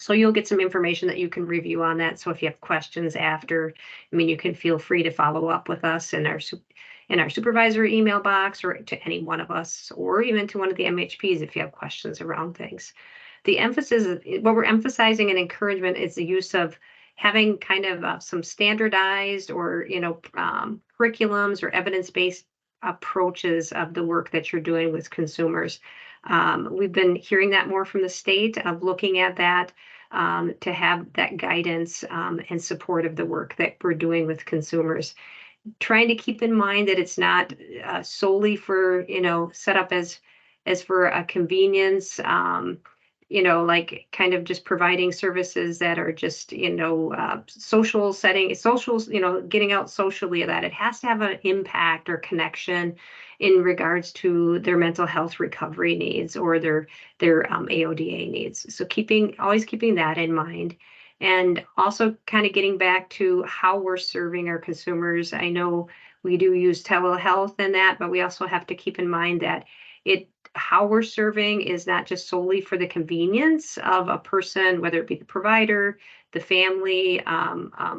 So you'll get some information that you can review on that. So if you have questions after, you can feel free to follow up with us in our supervisor email box or to any one of us, or even to one of the MHPs if you have questions around things. The emphasis, what we're emphasizing and encouragement is the use of having kind of some standardized or, curriculums or evidence-based approaches of the work that you're doing with consumers. We've been hearing that more from the state of looking at that to have that guidance and support of the work that we're doing with consumers. Trying to keep in mind that it's not solely for, set up as for a convenience, like kind of just providing services that are just, social setting, socials, getting out socially, that it has to have an impact or connection in regards to their mental health recovery needs or their AODA needs. So always keeping that in mind. And also kind of getting back to how we're serving our consumers. I know we do use telehealth in that, but we also have to keep in mind that how we're serving is not just solely for the convenience of a person, whether it be the provider, the family,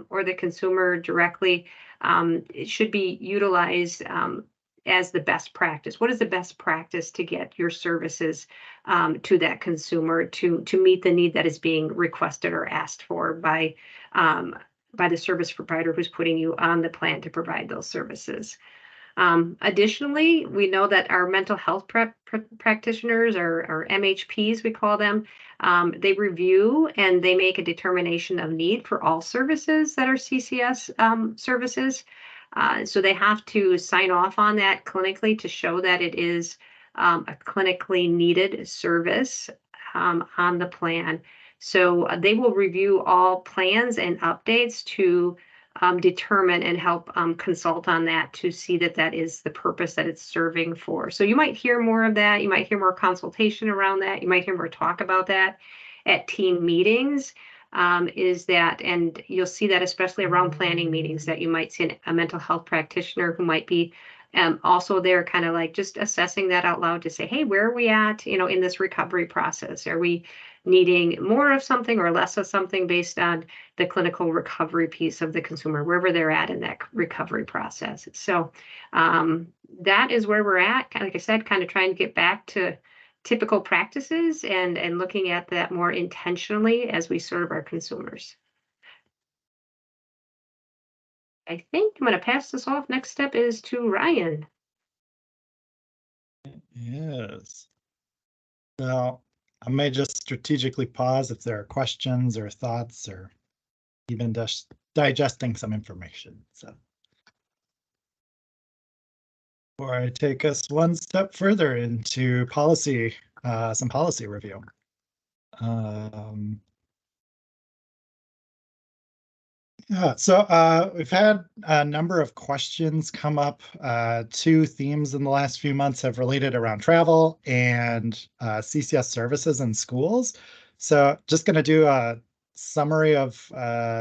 or the consumer directly. It should be utilized as the best practice. What is the best practice to get your services to that consumer to meet the need that is being requested or asked for by the service provider who's putting you on the plan to provide those services. Additionally, we know that our mental health practitioners or MHPs, we call them, they review and they make a determination of need for all services that are CCS services. So they have to sign off on that clinically to show that it is a clinically needed service on the plan. So they will review all plans and updates to determine and help consult on that to see that that is the purpose that it's serving for. So you might hear more of that. You might hear more consultation around that. You might hear more talk about that at team meetings. is that, and you'll see that especially around planning meetings, that you might see a mental health practitioner who might be also there kind of like just assessing that out loud to say, hey, where are we at, in this recovery process? Are we needing more of something or less of something based on the clinical recovery piece of the consumer, wherever they're at in that recovery process? So that is where we're at. Like I said, kind of trying to get back to typical practices and looking at that more intentionally as we serve our consumers. I think I'm going to pass this off. Next step is to Ryan. Yes. So I may just strategically pause if there are questions or thoughts or even just digesting some information. So before I take us one step further into policy, some policy review. Yeah, so we've had a number of questions come up. Two themes in the last few months have related around travel and CCS services in schools. So just going to do a summary of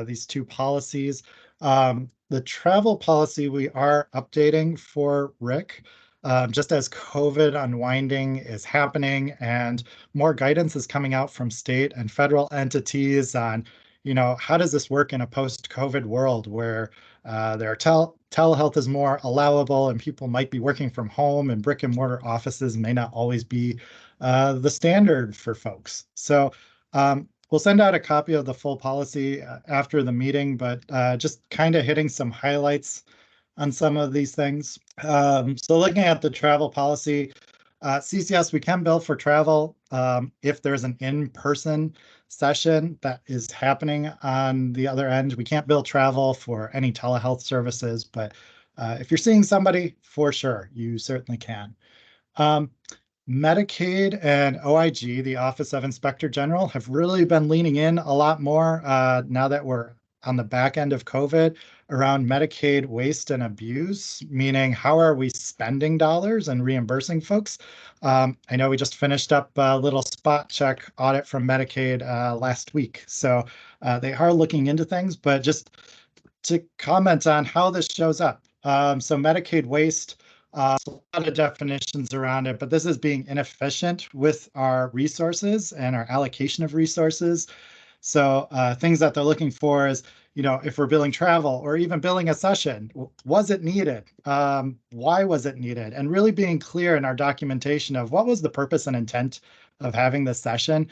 these two policies. The travel policy we are updating for Rick, just as COVID unwinding is happening and more guidance is coming out from state and federal entities on how does this work in a post-COVID world where telehealth is more allowable and people might be working from home and brick and mortar offices may not always be the standard for folks. So we'll send out a copy of the full policy after the meeting, but just kind of hitting some highlights on some of these things. So looking at the travel policy, CCS, we can bill for travel if there's an in-person session that is happening on the other end. We can't bill travel for any telehealth services, but if you're seeing somebody, for sure, you certainly can. Medicaid and OIG, the Office of Inspector General, have really been leaning in a lot more now that we're on the back end of COVID around Medicaid waste and abuse, meaning how are we spending dollars and reimbursing folks? I know we just finished up a little spot check audit from Medicaid last week. So they are looking into things, but just to comment on how this shows up. So Medicaid waste, a lot of definitions around it, but this is being inefficient with our resources and our allocation of resources. So things that they're looking for is, if we're billing travel or even billing a session, was it needed? Why was it needed? And really being clear in our documentation of what was the purpose and intent of having this session,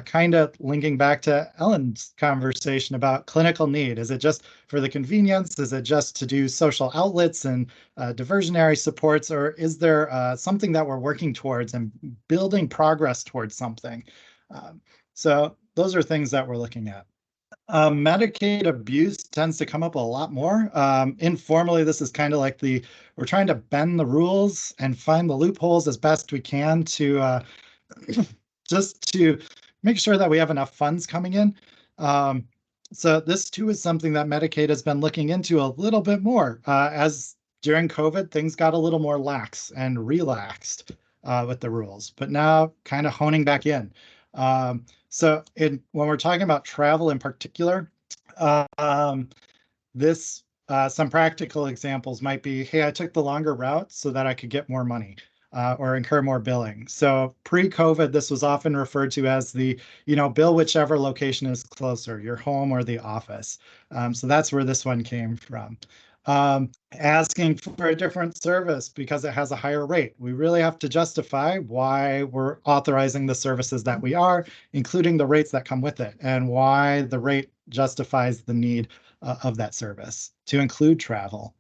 kind of linking back to Ellen's conversation about clinical need. Is it just for the convenience? Is it just to do social outlets and diversionary supports? Or is there something that we're working towards and building progress towards something? So those are things that we're looking at. Medicaid abuse tends to come up a lot more. Informally, this is kind of like we're trying to bend the rules and find the loopholes as best we can to just to make sure that we have enough funds coming in. So this too is something that Medicaid has been looking into a little bit more as during COVID, things got a little more lax and relaxed with the rules, but now kind of honing back in. So when we're talking about travel in particular, some practical examples might be, hey, I took the longer route so that I could get more money or incur more billing. So pre-COVID, this was often referred to as the, bill whichever location is closer, your home or the office. So that's where this one came from. Asking for a different service because it has a higher rate. We really have to justify why we're authorizing the services that we are, including the rates that come with it, and why the rate justifies the need of that service to include travel.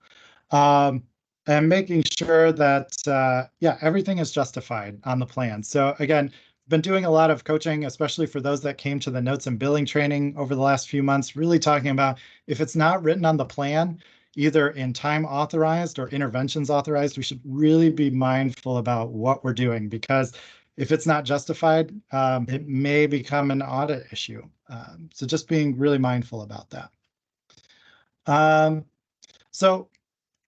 And making sure that, everything is justified on the plan. So again, been doing a lot of coaching, especially for those that came to the notes and billing training over the last few months, really talking about if it's not written on the plan, either in time authorized or interventions authorized, we should really be mindful about what we're doing, because if it's not justified, it may become an audit issue. So just being really mindful about that. So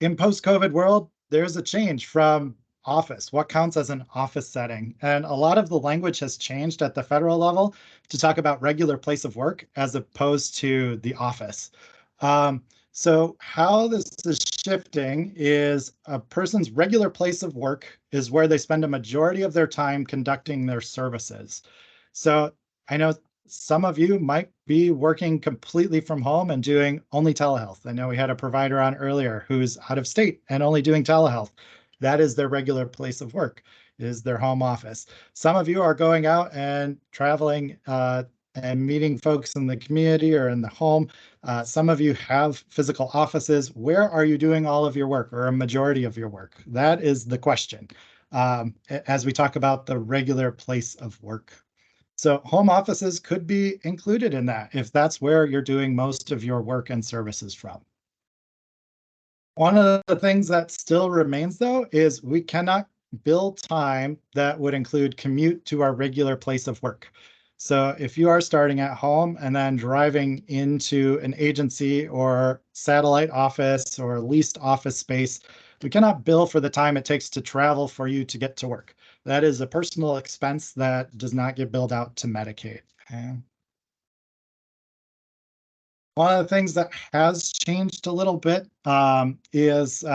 in post-COVID world, there's a change from office? What counts as an office setting? And a lot of the language has changed at the federal level to talk about regular place of work as opposed to the office. So how this is shifting is a person's regular place of work is where they spend a majority of their time conducting their services. So I know some of you might be working completely from home and doing only telehealth. I know we had a provider on earlier who's out of state and only doing telehealth. That is their regular place of work, is their home office. Some of you are going out and traveling and meeting folks in the community or in the home. Some of you have physical offices. Where are you doing all of your work, or a majority of your work? That is the question as we talk about the regular place of work. So home offices could be included in that if that's where you're doing most of your work and services from. One of the things that still remains, though, is we cannot bill time that would include commute to our regular place of work. So if you are starting at home and then driving into an agency or satellite office or leased office space, we cannot bill for the time it takes to travel for you to get to work. That is a personal expense that does not get billed out to Medicaid. Okay. One of the things that has changed a little bit is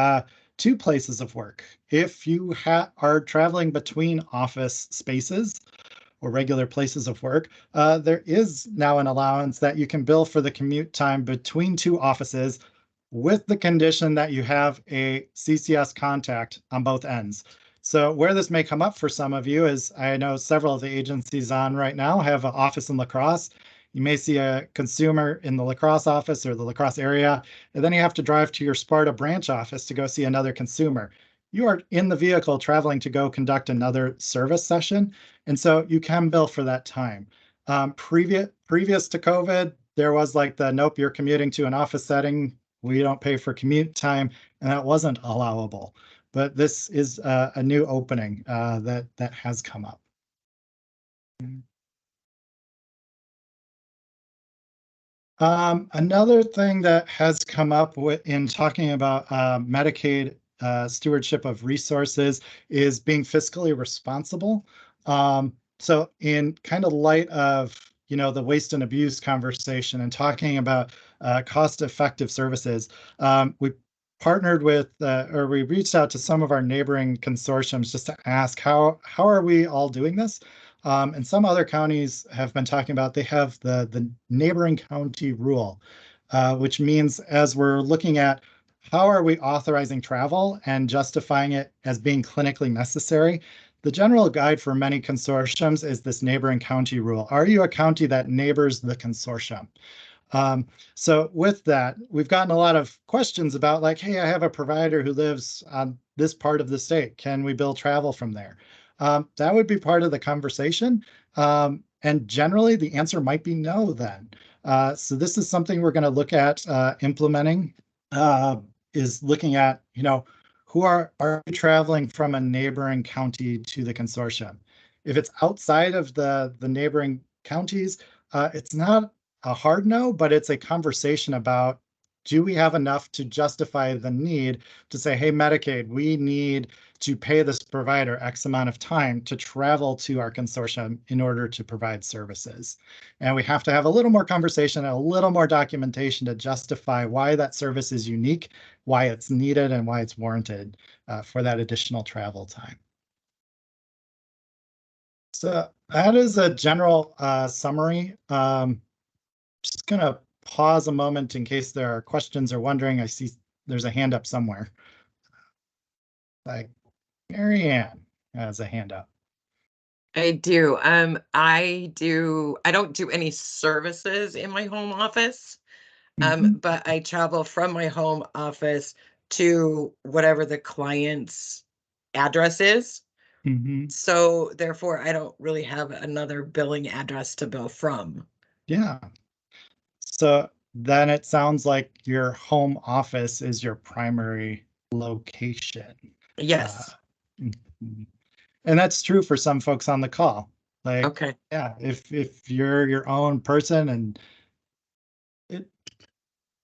two places of work. If you are traveling between office spaces or regular places of work, there is now an allowance that you can bill for the commute time between two offices with the condition that you have a CCS contact on both ends. So where this may come up for some of you is, I know several of the agencies on right now have an office in La Crosse. You may see a consumer in the La Crosse office or the La Crosse area, and then you have to drive to your Sparta branch office to go see another consumer. You are in the vehicle traveling to go conduct another service session, and so you can bill for that time. Previous to COVID, there was like the, nope, you're commuting to an office setting, we don't pay for commute time, and that wasn't allowable. But this is a new opening that has come up. Another thing that has come up in talking about Medicaid stewardship of resources is being fiscally responsible. So in kind of light of, you know, the waste and abuse conversation and talking about cost-effective services, we partnered with, or we reached out to some of our neighboring consortiums just to ask how are we all doing this? And some other counties have been talking about, they have the neighboring county rule, which means as we're looking at how are we authorizing travel and justifying it as being clinically necessary, the general guide for many consortiums is this neighboring county rule. Are you a county that neighbors the consortium? So with that, we've gotten a lot of questions about like, hey, I have a provider who lives on this part of the state. Can we bill travel from there? That would be part of the conversation. And generally the answer might be no then. So this is something we're going to look at implementing, is looking at, you know, who are you traveling from a neighboring county to the consortium? If it's outside of the neighboring counties, it's not a hard no, but it's a conversation about, do we have enough to justify the need to say, hey, Medicaid, we need to pay this provider X amount of time to travel to our consortium in order to provide services. And we have to have a little more conversation and a little more documentation to justify why that service is unique, why it's needed, and why it's warranted for that additional travel time. So that is a general summary. Just gonna pause a moment in case there are questions or wondering. I see there's a hand up somewhere. Like Mary Ann has a hand up. I do. I don't do any services in my home office, but I travel from my home office to whatever the client's address is. So therefore, I don't really have another billing address to bill from. Yeah. So then it sounds like your home office is your primary location. Yes. And that's true for some folks on the call. Like, okay. Yeah, if you're your own person and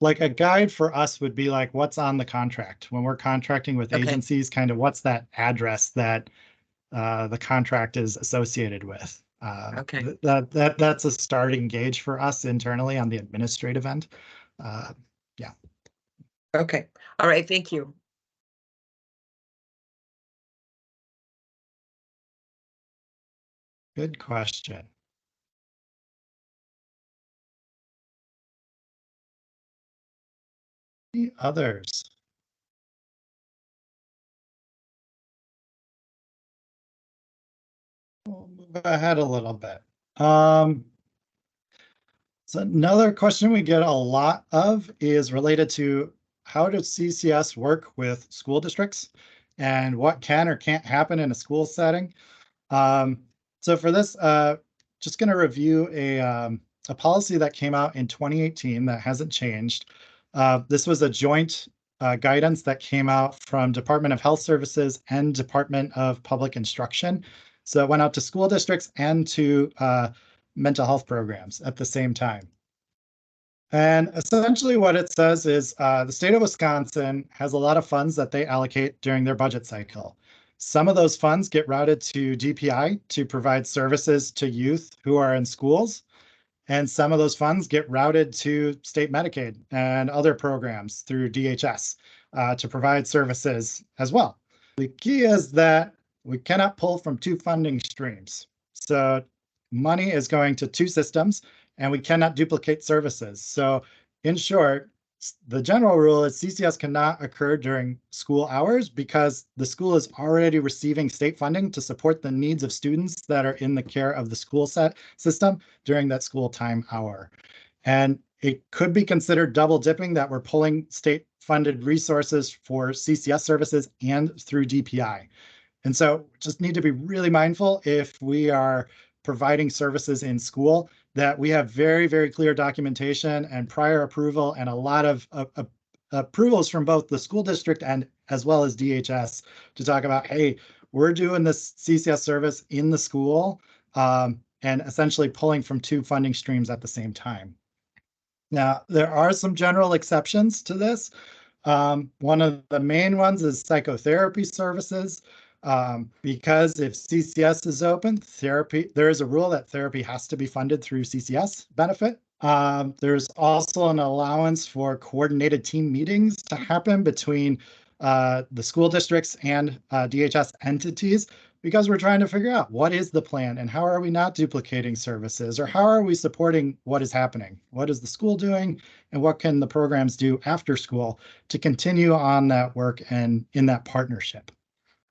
like a guide for us would be like, what's on the contract when we're contracting with Okay. agencies, kind of what's that address that the contract is associated with. Okay. That's a starting gauge for us internally on the administrative end. Yeah. Okay. All right. Thank you. Good question. Any others? We'll move ahead a little bit. So another question we get a lot of is related to how does CCS work with school districts and what can or can't happen in a school setting. So for this, just going to review a policy that came out in 2018 that hasn't changed. This was a joint guidance that came out from Department of Health Services and Department of Public Instruction. So it went out to school districts and to mental health programs at the same time. And essentially what it says is the state of Wisconsin has a lot of funds that they allocate during their budget cycle. Some of those funds get routed to DPI to provide services to youth who are in schools. And some of those funds get routed to state Medicaid and other programs through DHS to provide services as well. The key is that we cannot pull from two funding streams. So money is going to two systems and we cannot duplicate services. So in short, the general rule is CCS cannot occur during school hours because the school is already receiving state funding to support the needs of students that are in the care of the school system during that school time hour. And it could be considered double dipping that we're pulling state funded resources for CCS services and through DPI. And so just need to be really mindful if we are providing services in school that we have very, very clear documentation and prior approval and a lot of approvals from both the school district and as well as DHS to talk about, hey, we're doing this CCS service in the school and essentially pulling from two funding streams at the same time. Now, there are some general exceptions to this. One of the main ones is psychotherapy services. Because if CCS is open, there is a rule that therapy has to be funded through CCS benefit. There's also an allowance for coordinated team meetings to happen between the school districts and DHS entities because we're trying to figure out what is the plan and how are we not duplicating services or how are we supporting what is happening? What is the school doing and what can the programs do after school to continue on that work and in that partnership?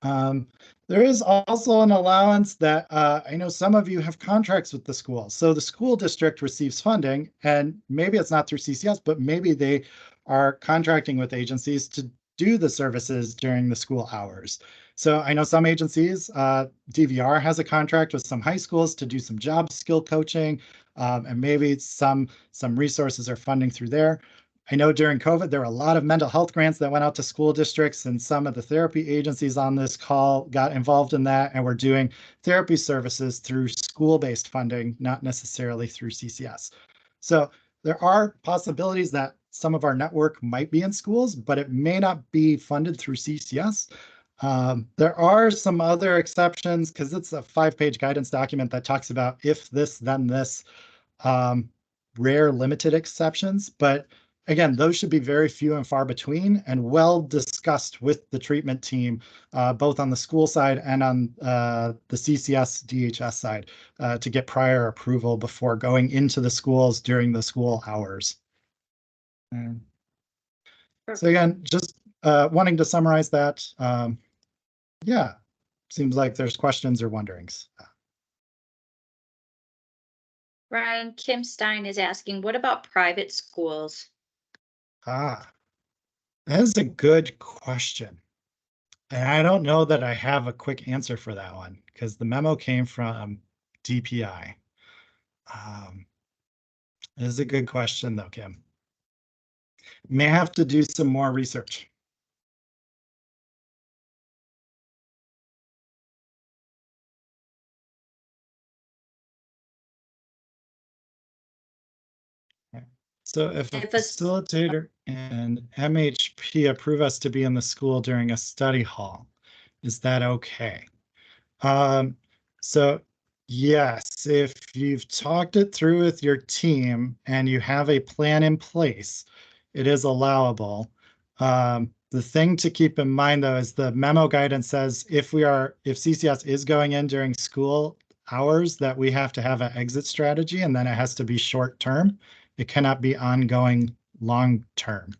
There is also an allowance that I know some of you have contracts with the school. So the school district receives funding and maybe it's not through CCS, but maybe they are contracting with agencies to do the services during the school hours. So I know some agencies, DVR has a contract with some high schools to do some job skill coaching and maybe some resources are funding through there. I know during COVID, there were a lot of mental health grants that went out to school districts and some of the therapy agencies on this call got involved in that and were doing therapy services through school-based funding, not necessarily through CCS. So there are possibilities that some of our network might be in schools, but it may not be funded through CCS. There are some other exceptions because it's a 5-page guidance document that talks about if this, then this, rare limited exceptions, but again, those should be very few and far between and well discussed with the treatment team, both on the school side and on the CCS DHS side to get prior approval before going into the schools during the school hours. So again, just wanting to summarize that. Yeah, seems like there's questions or wonderings. Ryan, Kim Stein is asking, what about private schools? That is a good question. And I don't know that I have a quick answer for that one because the memo came from DPI. It is a good question though, Kim. May have to do some more research. So if a If a s- facilitator and MHP approve us to be in the school during a study hall, is that okay? So yes, if you've talked it through with your team and you have a plan in place, it is allowable. The thing to keep in mind though is the memo guidance says if CCS is going in during school hours, that we have to have an exit strategy, and then it has to be short term. It cannot be ongoing long term.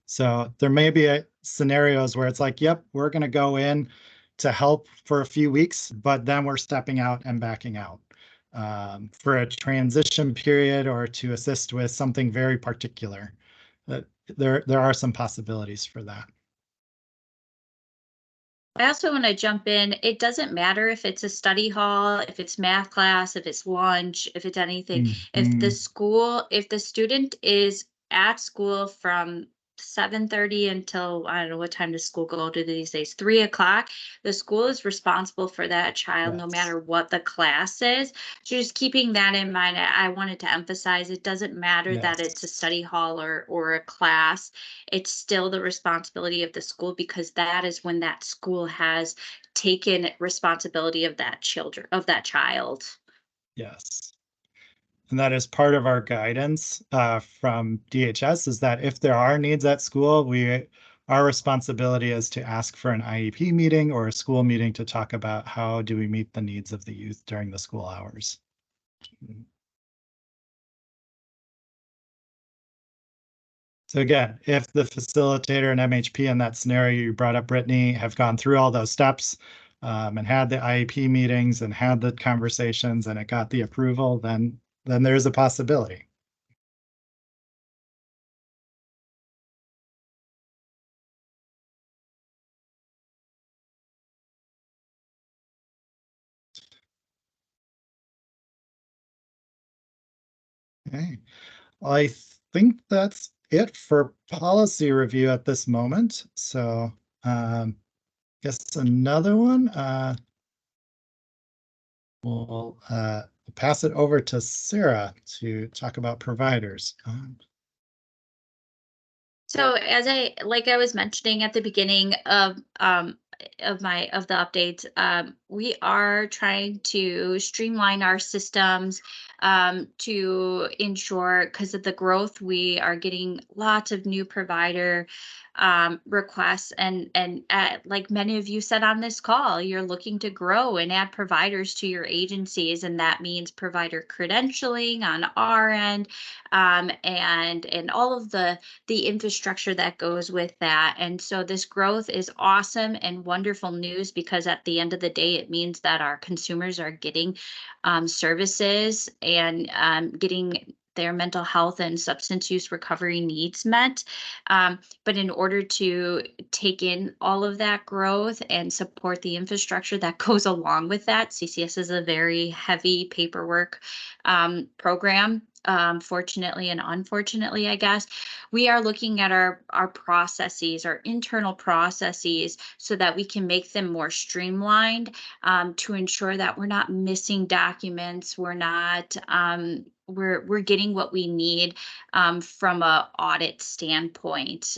So there may be scenarios where it's like, yep, we're going to go in to help for a few weeks, but then we're stepping out and backing out for a transition period or to assist with something very particular. There are some possibilities for that. I also want to jump in. It doesn't matter if it's a study hall, if it's math class, if it's lunch, if it's anything. If the student is at school from 7:30 until, I don't know what time does school go to these days, 3 o'clock, the school is responsible for that child no matter what the class is. So just keeping that in mind, I wanted to emphasize it doesn't matter that it's a study hall or a class. It's still the responsibility of the school, because that is when that school has taken responsibility of that child. Yes. And that is part of our guidance from DHS, is that if there are needs at school, our responsibility is to ask for an IEP meeting or a school meeting to talk about how do we meet the needs of the youth during the school hours. So again, if the facilitator and MHP in that scenario you brought up, Brittany, have gone through all those steps and had the IEP meetings and had the conversations and it got the approval, then there's a possibility. Okay, I think that's it for policy review at this moment. So guess another one. We'll pass it over to Sarah to talk about providers. So as I was mentioning at the beginning of the updates, we are trying to streamline our systems to ensure, because of the growth, we are getting lots of new provider requests, and like many of you said on this call, you're looking to grow and add providers to your agencies, and that means provider credentialing on our end, and all of the infrastructure that goes with that. And so this growth is awesome and wonderful news, because at the end of the day, it means that our consumers are getting services and getting their mental health and substance use recovery needs met. But in order to take in all of that growth and support the infrastructure that goes along with that, CCS is a very heavy paperwork program. Fortunately and unfortunately, I guess, we are looking at our processes, our internal processes, so that we can make them more streamlined, to ensure that we're not missing documents, we're not we're getting what we need from a audit standpoint,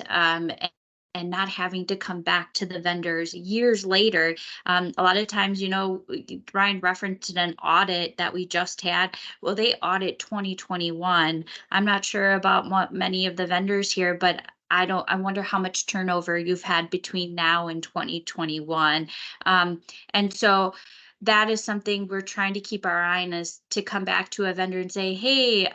and not having to come back to the vendors years later. A lot of times, Ryan referenced an audit that we just had. Well, they audit 2021. I'm not sure about what many of the vendors here, but I wonder how much turnover you've had between now and 2021. And so that is something we're trying to keep our eye on, is to come back to a vendor and say, hey,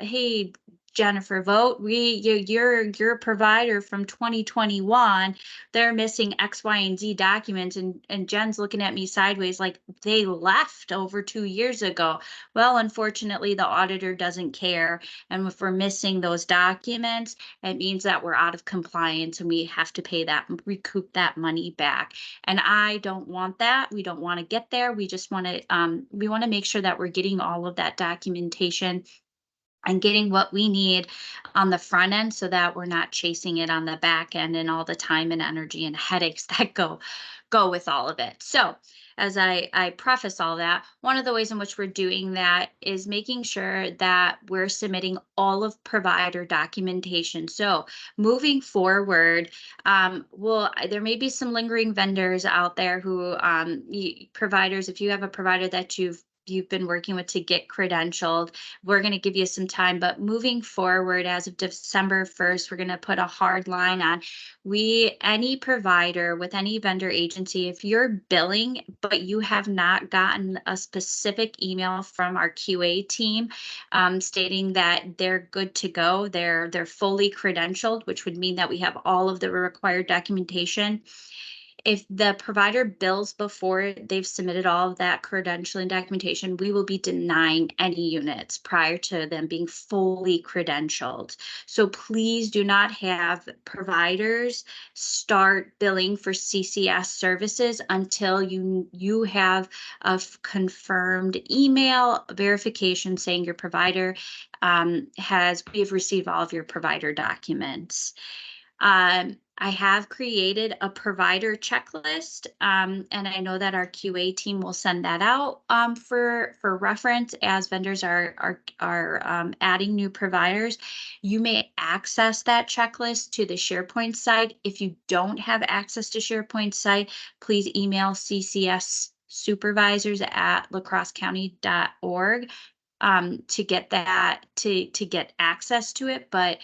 hey, Jennifer Vogt, you're a provider from 2021. They're missing X, Y, and Z documents. And Jen's looking at me sideways like they left over 2 years ago. Well, unfortunately, the auditor doesn't care. And if we're missing those documents, it means that we're out of compliance and we have to pay that, recoup that money back. And I don't want that. We don't want to get there. We just want to, we want to make sure that we're getting all of that documentation and getting what we need on the front end so that we're not chasing it on the back end and all the time and energy and headaches that go with all of it. So as I preface all that, one of the ways in which we're doing that is making sure that we're submitting all of provider documentation. So moving forward, there may be some lingering vendors out there who providers, if you have a provider that you've been working with to get credentialed, we're going to give you some time, but moving forward as of December 1st, we're going to put a hard line on any provider with any vendor agency, if you're billing, but you have not gotten a specific email from our QA team stating that they're good to go, they're fully credentialed, which would mean that we have all of the required documentation. If the provider bills before they've submitted all of that credentialing documentation, we will be denying any units prior to them being fully credentialed. So please do not have providers start billing for CCS services until you have a confirmed email verification saying your provider we've received all of your provider documents. I have created a provider checklist, and I know that our QA team will send that out for reference as vendors are adding new providers. You may access that checklist to the SharePoint site. If you don't have access to SharePoint site, please email ccssupervisors@lacrossecounty.org to get that to get access to it. But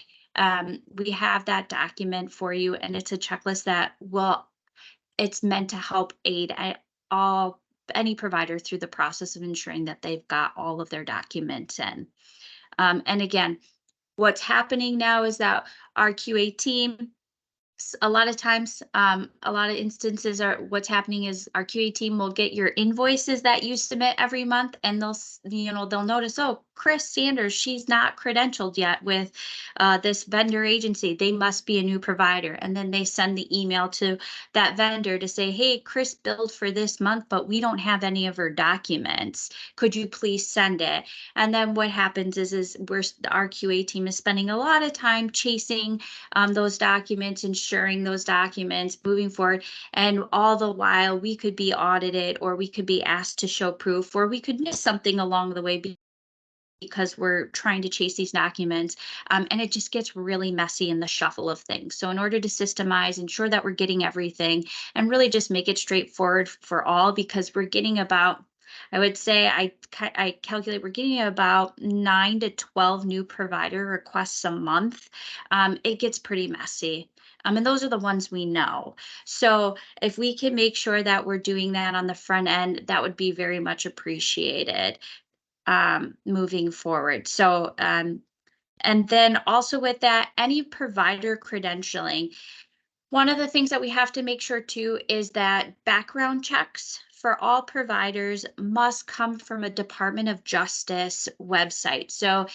we have that document for you, and it's a checklist that it's meant to help aid any provider through the process of ensuring that they've got all of their documents in. And again, what's happening now is that our QA team, a lot of times, a lot of instances what's happening is our QA team will get your invoices that you submit every month, and they'll notice, oh, Chris Sanders, she's not credentialed yet with this vendor agency. They must be a new provider. And then they send the email to that vendor to say, hey, Chris billed for this month, but we don't have any of her documents. Could you please send it? And then what happens is our QA team is spending a lot of time chasing those documents, ensuring those documents, moving forward. And all the while we could be audited, or we could be asked to show proof, or we could miss something along the way because we're trying to chase these documents, and it just gets really messy in the shuffle of things. So in order to systemize, ensure that we're getting everything, and really just make it straightforward for all, because we're getting about, I would say, I calculate we're getting about 9 to 12 new provider requests a month. It gets pretty messy. And those are the ones we know. So if we can make sure that we're doing that on the front end, that would be very much appreciated moving forward. So, and then also with that, any provider credentialing, one of the things that we have to make sure too is that background checks for all providers must come from a Department of Justice website. So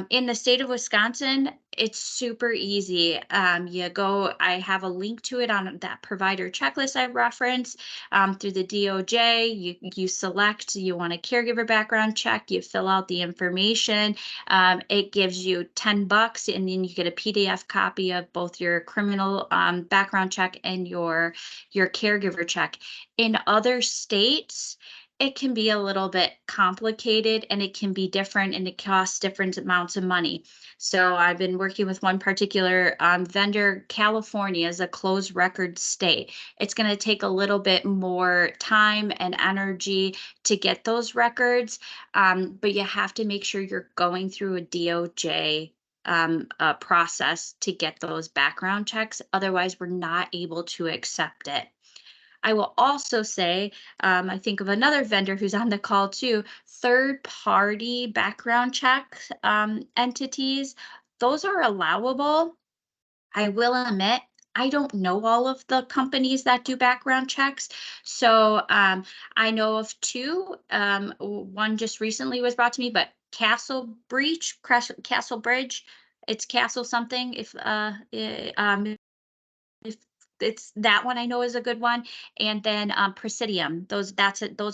in the state of Wisconsin, it's super easy. I have a link to it on that provider checklist I referenced through the DOJ. You select, you want a caregiver background check, you fill out the information. It gives you $10, and then you get a PDF copy of both your criminal background check and your caregiver check. In other states, it can be a little bit complicated, and it can be different, and it costs different amounts of money. So I've been working with one particular vendor. California is a closed record state. It's going to take a little bit more time and energy to get those records, but you have to make sure you're going through a DOJ process to get those background checks. Otherwise, we're not able to accept it. I will also say, I think of another vendor who's on the call too, third-party background check entities. Those are allowable. I will admit, I don't know all of the companies that do background checks. So I know of two. One just recently was brought to me, but Castle Bridge, it's Castle something. If it's that one I know is a good one. And then Presidium. Those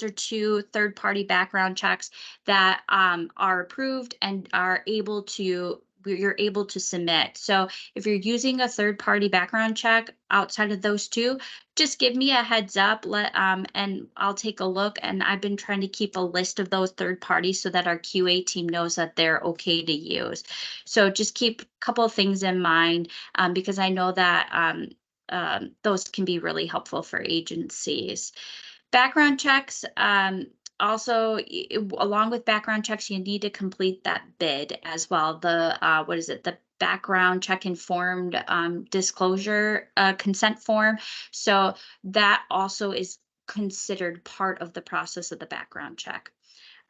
are two third-party background checks that are approved and are able to you're able to submit. So if you're using a third-party background check outside of those two, just give me a heads up, and I'll take a look. And I've been trying to keep a list of those third parties so that our QA team knows that they're okay to use. So just keep a couple of things in mind, because I know that those can be really helpful for agencies. Background checks, also, along with background checks, you need to complete that bid as well. The what is it? The background check informed disclosure consent form. So that also is considered part of the process of the background check.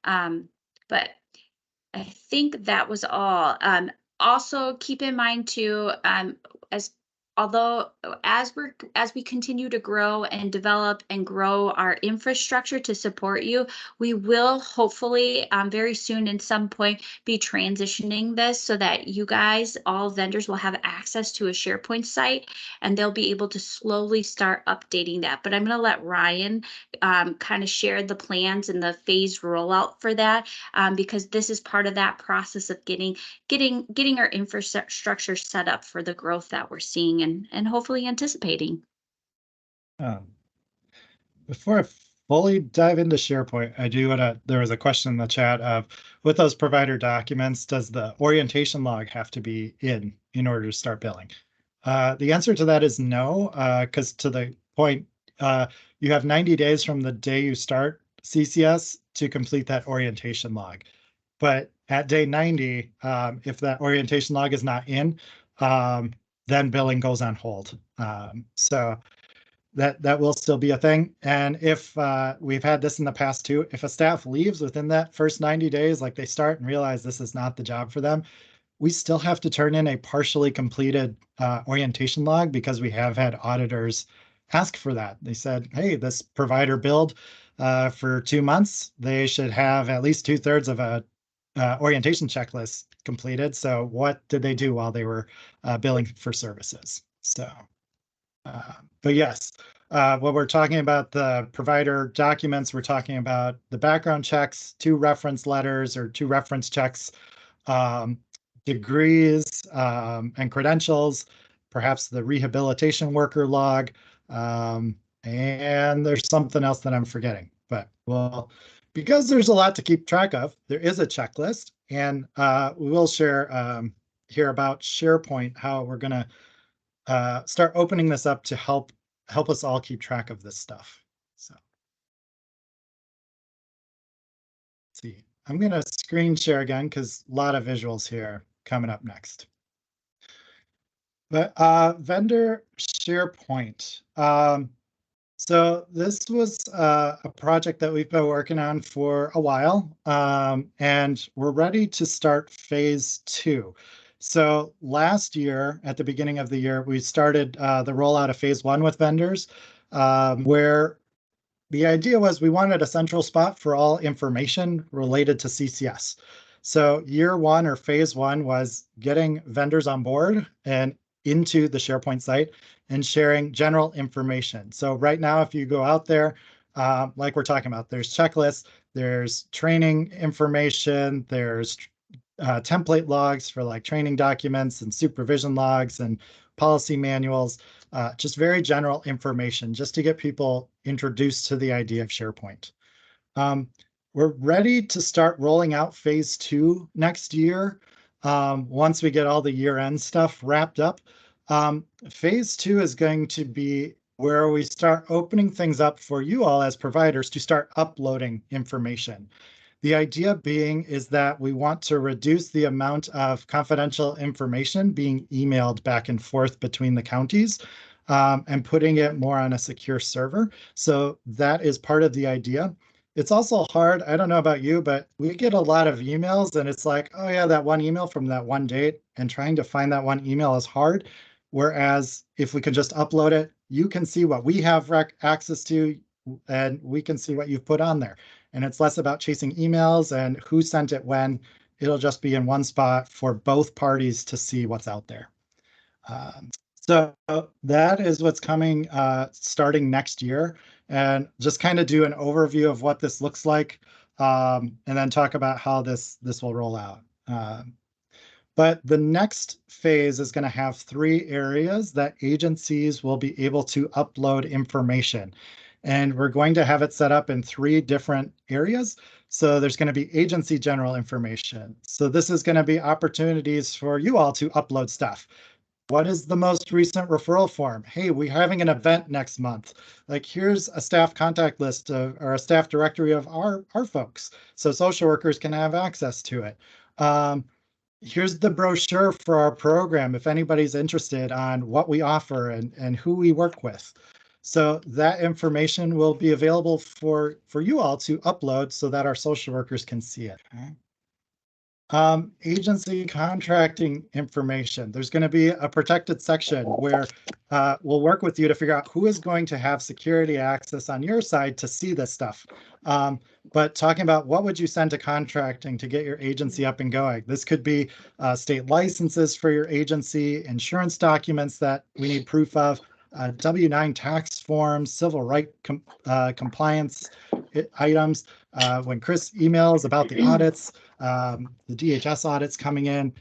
But I think that was all. Also keep in mind too, as we continue to grow and develop and grow our infrastructure to support you, we will hopefully very soon at some point be transitioning this so that you guys, all vendors, will have access to a SharePoint site, and they'll be able to slowly start updating that. But I'm going to let Ryan kind of share the plans and the phased rollout for that, because this is part of that process of getting our infrastructure set up for the growth that we're seeing and hopefully anticipating. Before I fully dive into SharePoint, I do want to, there was a question in the chat of, with those provider documents, does the orientation log have to be in order to start billing? The answer to that is no, because to the point, you have 90 days from the day you start CCS to complete that orientation log. But at day 90, if that orientation log is not in, then billing goes on hold. So that will still be a thing. And if we've had this in the past too, if a staff leaves within that first 90 days, like they start and realize this is not the job for them, we still have to turn in a partially completed orientation log, because we have had auditors ask for that. They said, hey, this provider billed for 2 months. They should have at least 2/3 of a orientation checklist completed. So what did they do while they were billing for services? So, but yes, when we're talking about the provider documents, we're talking about the background checks, 2 reference letters or 2 reference checks, degrees and credentials, perhaps the rehabilitation worker log, and there's something else that I'm forgetting. But well, because there's a lot to keep track of, there is a checklist, and we will share here about SharePoint, how we're going to start opening this up to help us all keep track of this stuff. So let's see, I'm going to screen share again because a lot of visuals here coming up next. But vendor SharePoint. So this was a project that we've been working on for a while, and we're ready to start phase 2. So last year, at the beginning of the year, we started the rollout of phase 1 with vendors, where the idea was we wanted a central spot for all information related to CCS. So year 1 or phase 1 was getting vendors on board and into the SharePoint site and sharing general information. So right now, if you go out there, like we're talking about, there's checklists, there's training information, there's template logs for like training documents and supervision logs and policy manuals, just very general information just to get people introduced to the idea of SharePoint. We're ready to start rolling out phase 2 next year. Once we get all the year-end stuff wrapped up. Phase 2 is going to be where we start opening things up for you all as providers to start uploading information. The idea being is that we want to reduce the amount of confidential information being emailed back and forth between the counties, and putting it more on a secure server. So that is part of the idea. It's also hard. I don't know about you, but we get a lot of emails and it's like, oh yeah, that one email from that one date, and trying to find that one email is hard. Whereas if we can just upload it, you can see what we have access to, and we can see what you've put on there. And it's less about chasing emails and who sent it when. It'll just be in one spot for both parties to see what's out there. So that is what's coming starting next year, and just kind of do an overview of what this looks like, and then talk about how this will roll out. But the next phase is going to have 3 areas that agencies will be able to upload information. And we're going to have it set up in 3 different areas. So there's going to be agency general information. So this is going to be opportunities for you all to upload stuff. What is the most recent referral form? Hey, we're having an event next month. Like, here's a staff contact list or a staff directory of our folks, so social workers can have access to it. Here's the brochure for our program if anybody's interested on what we offer and who we work with. So that information will be available for you all to upload so that our social workers can see it. Agency contracting information. There's going to be a protected section where we'll work with you to figure out who is going to have security access on your side to see this stuff. But talking about what would you send to contracting to get your agency up and going? This could be state licenses for your agency, insurance documents that we need proof of, W-9 tax forms, civil right compliance items. When Chris emails about the audits, the DHS audits coming in,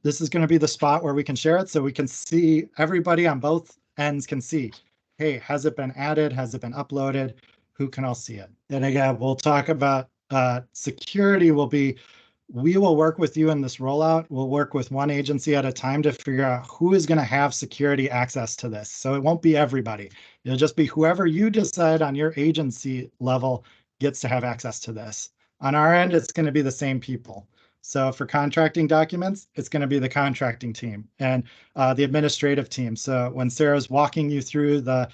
this is going to be the spot where we can share it so we can see, everybody on both ends can see, hey, has it been added? Has it been uploaded? Who can all see it? And again, we'll talk about security will be, we will work with you in this rollout. We'll work with one agency at a time to figure out who is going to have security access to this. So it won't be everybody. It'll just be whoever you decide on your agency level gets to have access to this. On our end, it's going to be the same people. So for contracting documents, it's going to be the contracting team and the administrative team. So when Sarah's walking you through the,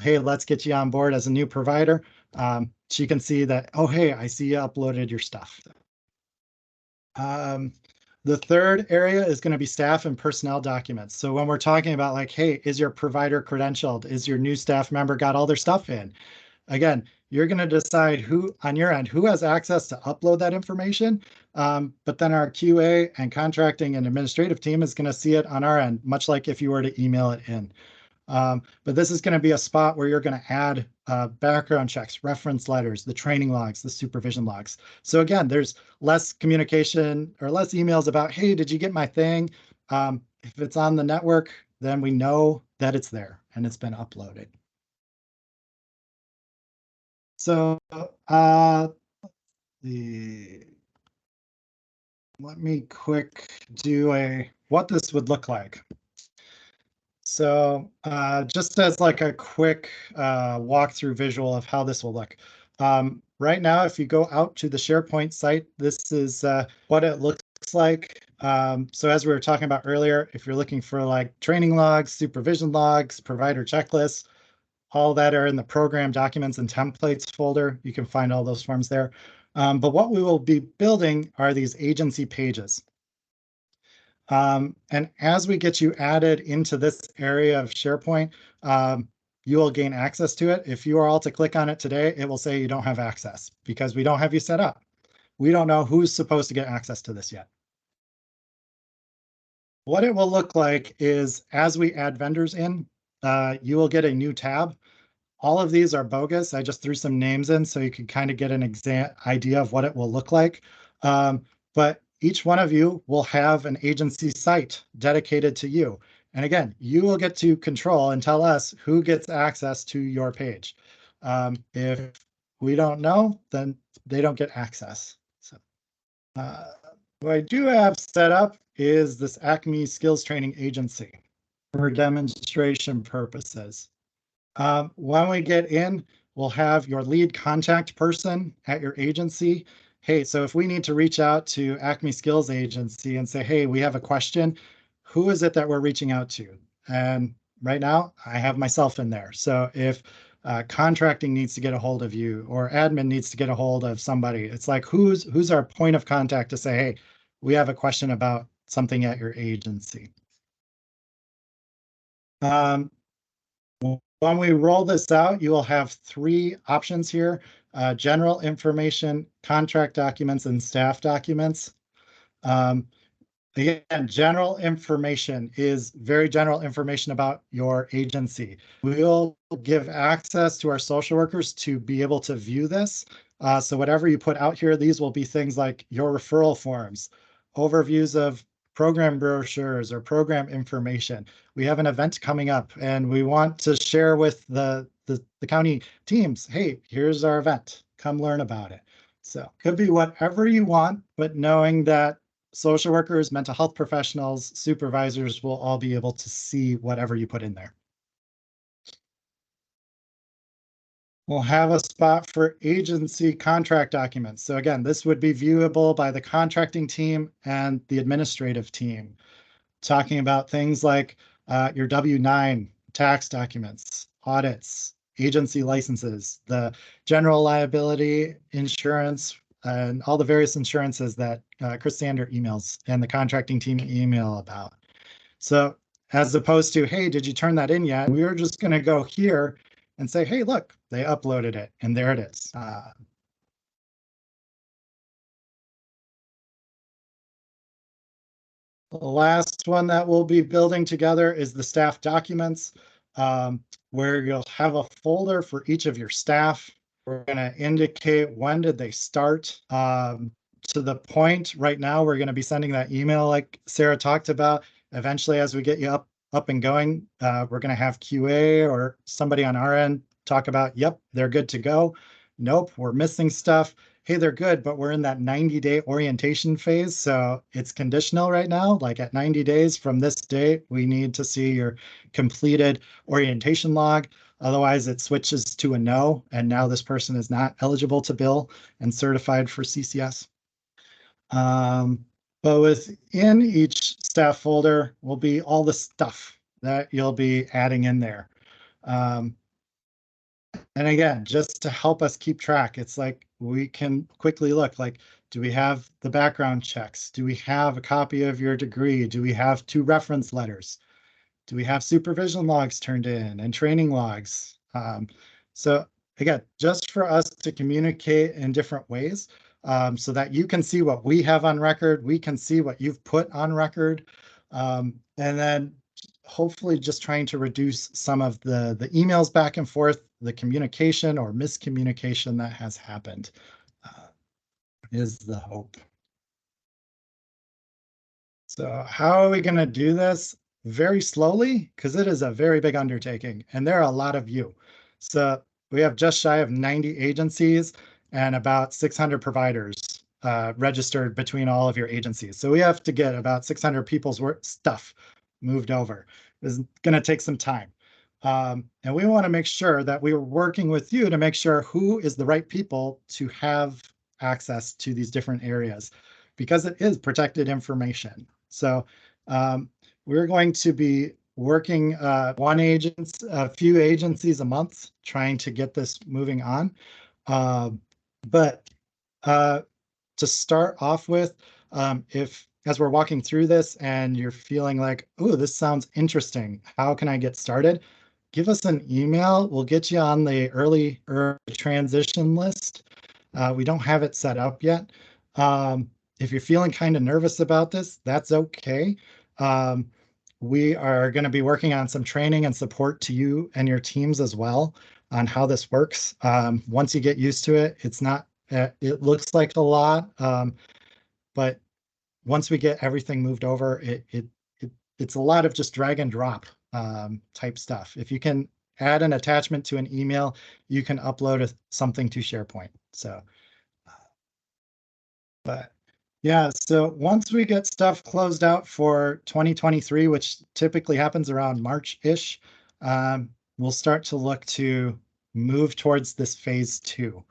hey, let's get you on board as a new provider, she can see that, oh, hey, I see you uploaded your stuff. The third area is going to be staff and personnel documents. So when we're talking about like, hey, is your provider credentialed? Is your new staff member got all their stuff in? Again, you're going to decide who on your end, who has access to upload that information. But then our QA and contracting and administrative team is going to see it on our end, much like if you were to email it in. But this is going to be a spot where you're going to add background checks, reference letters, the training logs, the supervision logs. So again, there's less communication or less emails about, hey, did you get my thing? If it's on the network, then we know that it's there and it's been uploaded. So let me quick do what this would look like. So just as like a quick walkthrough visual of how this will look. Right now, if you go out to the SharePoint site, this is what it looks like. So as we were talking about earlier, if you're looking for like training logs, supervision logs, provider checklists, all that are in the program documents and templates folder. You can find all those forms there. But what we will be building are these agency pages. And as we get you added into this area of SharePoint, you will gain access to it. If you are all to click on it today, it will say you don't have access because we don't have you set up. We don't know who's supposed to get access to this yet. What it will look like is as we add vendors in, you will get a new tab. All of these are bogus. I just threw some names in so you can kind of get an idea of what it will look like. But each one of you will have an agency site dedicated to you. And again, you will get to control and tell us who gets access to your page. If we don't know, then they don't get access. So what I do have set up is this Acme Skills Training Agency for demonstration purposes. When we get in, we'll have your lead contact person at your agency. Hey, so if we need to reach out to Acme Skills Agency and say, hey, we have a question, who is it that we're reaching out to? And right now, I have myself in there. So if contracting needs to get a hold of you or admin needs to get a hold of somebody, it's like, who's our point of contact to say, hey, we have a question about something at your agency. When we roll this out, you will have 3 options here, general information, contract documents, and staff documents. Again, general information is very general information about your agency. We'll give access to our social workers to be able to view this. So whatever you put out here, these will be things like your referral forms, overviews of program brochures or program information. We have an event coming up and we want to share with the county teams, hey, here's our event, come learn about it. So could be whatever you want, but knowing that social workers, mental health professionals, supervisors will all be able to see whatever you put in there. We'll have a spot for agency contract documents. So again, this would be viewable by the contracting team and the administrative team, talking about things like your W-9 tax documents, audits, agency licenses, the general liability insurance, and all the various insurances that Chris Sander emails and the contracting team email about. So as opposed to, hey, did you turn that in yet? We are just going to go here and say, hey, look, they uploaded it and there it is. The last one that we'll be building together is the staff documents, where you'll have a folder for each of your staff. We're going to indicate when did they start. To the point right now, we're going to be sending that email like Sarah talked about. Eventually, as we get you up and going, we're going to have QA or somebody on our end talk about, yep, they're good to go. Nope, we're missing stuff. Hey, they're good, but we're in that 90-day orientation phase. So it's conditional right now. Like at 90 days from this date, we need to see your completed orientation log. Otherwise, it switches to a no. And now this person is not eligible to bill and certified for CCS. But within each staff folder will be all the stuff that you'll be adding in there. And again, just to help us keep track, it's like we can quickly look like, do we have the background checks? Do we have a copy of your degree? Do we have 2 reference letters? Do we have supervision logs turned in and training logs? So again, just for us to communicate in different ways, so that you can see what we have on record, we can see what you've put on record, and then hopefully just trying to reduce some of the emails back and forth, the communication or miscommunication that has happened is the hope. So how are we going to do this? Very slowly, because it is a very big undertaking and there are a lot of you. So we have just shy of 90 agencies and about 600 providers registered between all of your agencies. So we have to get about 600 people's stuff moved over. It's going to take some time. And we want to make sure that we are working with you to make sure who is the right people to have access to these different areas, because it is protected information. So we're going to be working a few agencies a month, trying to get this moving on. But to start off with, as we're walking through this and you're feeling like, oh, this sounds interesting, how can I get started? Give us an email. We'll get you on the early transition list. We don't have it set up yet. If you're feeling kind of nervous about this, that's okay. We are going to be working on some training and support to you and your teams as well on how this works. Once you get used to it, it's not, it looks like a lot, but once we get everything moved over, it's a lot of just drag and drop type stuff. If you can add an attachment to an email, you can upload something to SharePoint. So, but yeah, so once we get stuff closed out for 2023, which typically happens around March-ish, we'll start to look to move towards this phase 2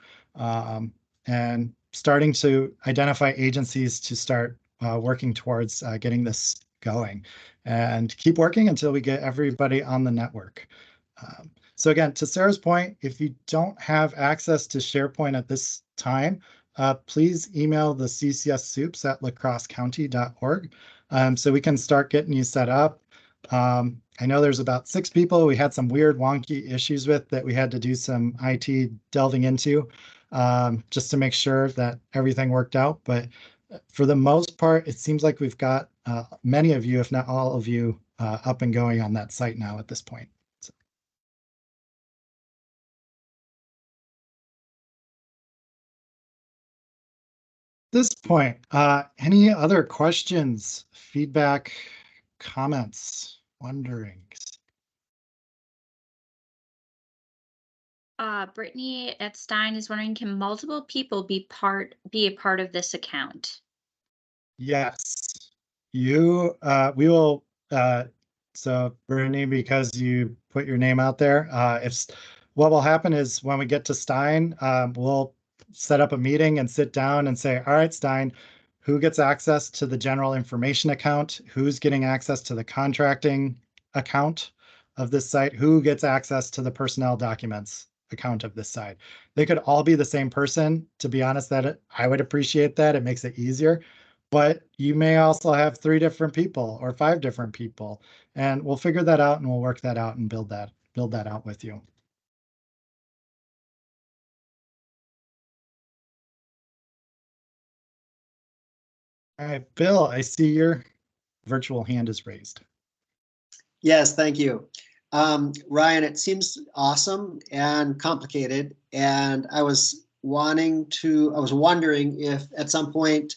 and starting to identify agencies to start working towards getting this going, and keep working until we get everybody on the network. So again, to Sarah's point, if you don't have access to SharePoint at this time, please email the ccsoups@lacrossecounty.org so we can start getting you set up. I know there's about 6 people we had some weird wonky issues with that we had to do some IT delving into just to make sure that everything worked out. But for the most part, it seems like we've got many of you, if not all of you, up and going on that site now at this point. So. This point, any other questions, feedback, comments, wonderings? Brittany at Stein is wondering, can multiple people be a part of this account? Yes, we will, so Brittany, because you put your name out there, what will happen is when we get to Stein, we'll set up a meeting and sit down and say, all right, Stein, who gets access to the general information account? Who's getting access to the contracting account of this site? Who gets access to the personnel documents account of this site? They could all be the same person. To be honest, I would appreciate that. It makes it easier. But you may also have 3 different people or 5 different people, and we'll figure that out and we'll work that out and build that out with you. All right, Bill, I see your virtual hand is raised. Yes, thank you. Ryan, it seems awesome and complicated, and I was wondering if at some point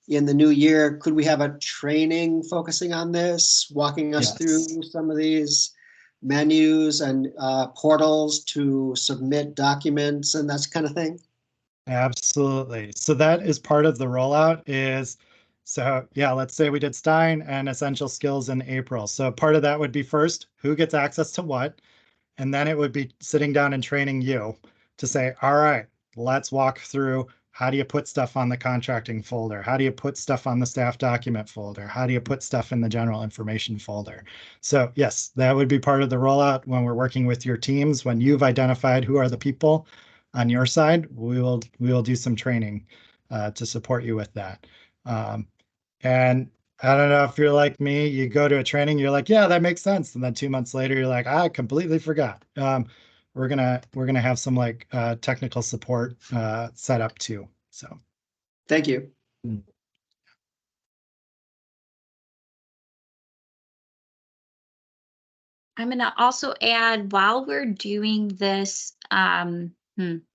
in the new year, could we have a training focusing on this, walking us through some of these menus and portals to submit documents and that kind of thing? Absolutely. So that is part of the rollout let's say we did Stein and essential skills in April. So part of that would be first, who gets access to what? And then it would be sitting down and training you to say, all right, let's walk through, how do you put stuff on the contracting folder? How do you put stuff on the staff document folder? How do you put stuff in the general information folder? So yes, that would be part of the rollout when we're working with your teams. When you've identified who are the people on your side, we will do some training to support you with that. And I don't know if you're like me, you go to a training, you're like, yeah, that makes sense. And then 2 months later, you're like, I completely forgot. We're gonna have some like technical support set up too. So thank you. I'm gonna also add, while we're doing this,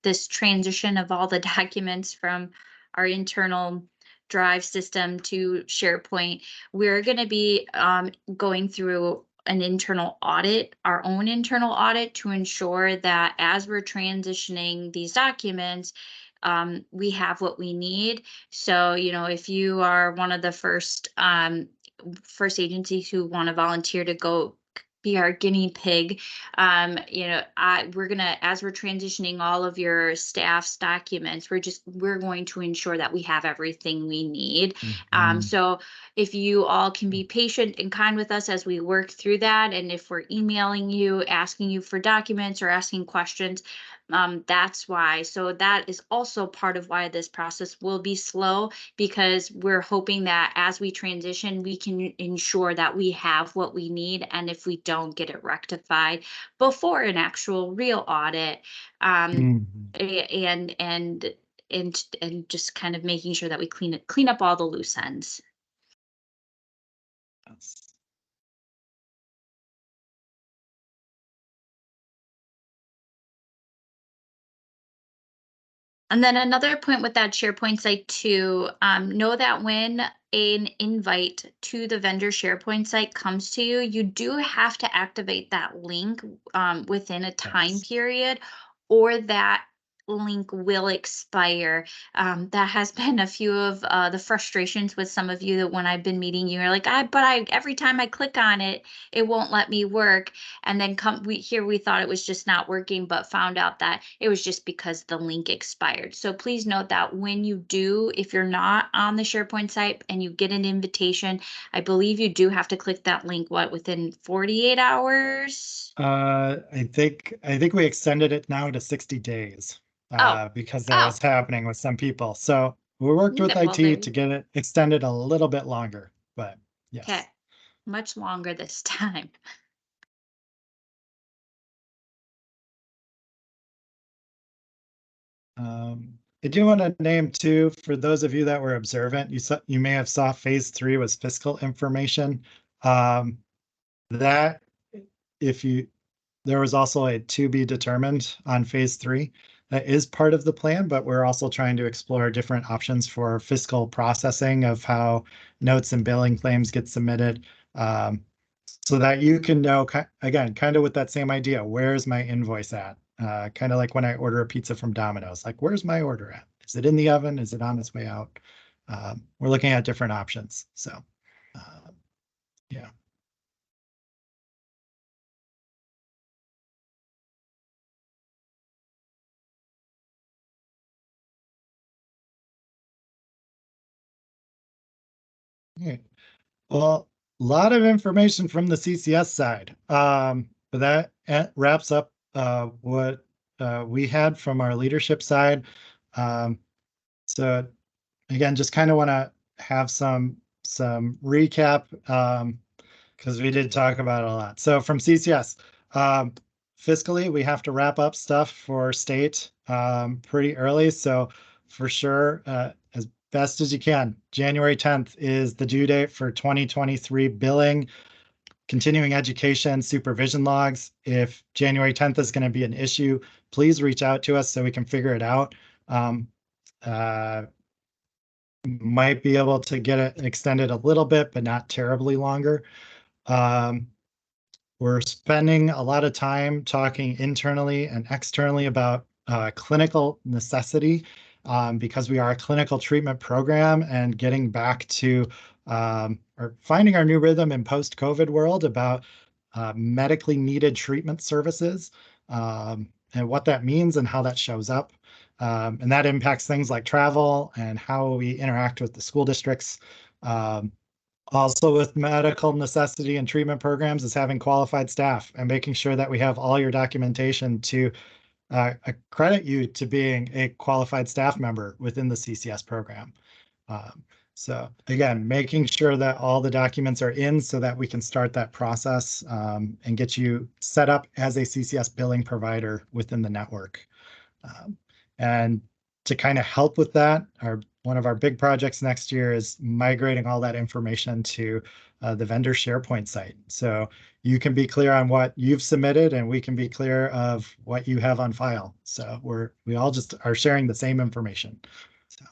this transition of all the documents from our internal Drive system to SharePoint, we're gonna be going through an internal audit, our own internal audit, to ensure that as we're transitioning these documents, we have what we need. So, if you are one of the first agencies who want to volunteer to go be our guinea pig, we're gonna, as we're transitioning all of your staff's documents, we're going to ensure that we have everything we need. So if you all can be patient and kind with us as we work through that, and if we're emailing you, asking you for documents or asking questions, that's why. So that is also part of why this process will be slow, because we're hoping that as we transition, we can ensure that we have what we need, and if we don't, get it rectified before an actual real audit, and just kind of making sure that we clean up all the loose ends. And then another point with that SharePoint site too, know that when an invite to the vendor SharePoint site comes to you, you do have to activate that link within a time period, or that link will expire. That has been a few of the frustrations with some of you, that when I've been meeting you, are like, every time I click on it, it won't let me work. And then we thought it was just not working, but found out that it was just because the link expired. So please note that when you do, if you're not on the SharePoint site and you get an invitation, I believe you do have to click that link, within 48 hours? I think we extended it now to 60 days. Because that was happening with some people. So we worked with IT to get it extended a little bit longer, but yes. Okay, much longer this time. I do want to name too, for those of you that were observant, you may have saw phase 3 was fiscal information. That there was also a to be determined on phase 3 that is part of the plan, but we're also trying to explore different options for fiscal processing of how notes and billing claims get submitted. So that you can know, again, kind of with that same idea, where's my invoice at? Kind of like when I order a pizza from Domino's, like, where's my order at? Is it in the oven? Is it on its way out? We're looking at different options. So, yeah. Okay. Well, a lot of information from the CCS side. But that wraps up what we had from our leadership side. So again, just kind of want to have some recap because we did talk about it a lot. So from CCS, fiscally, we have to wrap up stuff for state pretty early. So for sure, as best as you can, January 10th is the due date for 2023 billing, continuing education, supervision logs. If January 10th is going to be an issue, please reach out to us so we can figure it out. Might be able to get it extended a little bit, but not terribly longer. We're spending a lot of time talking internally and externally about clinical necessity because we are a clinical treatment program, and getting back to or finding our new rhythm in post-COVID world about medically needed treatment services and what that means and how that shows up. And that impacts things like travel and how we interact with the school districts. Also with medical necessity and treatment programs is having qualified staff and making sure that we have all your documentation to accredit you to being a qualified staff member within the CCS program. So again, making sure that all the documents are in so that we can start that process and get you set up as a CCS billing provider within the network. And to kind of help with that, one of our big projects next year is migrating all that information to the vendor SharePoint site. So you can be clear on what you've submitted and we can be clear of what you have on file. So we all just are sharing the same information. So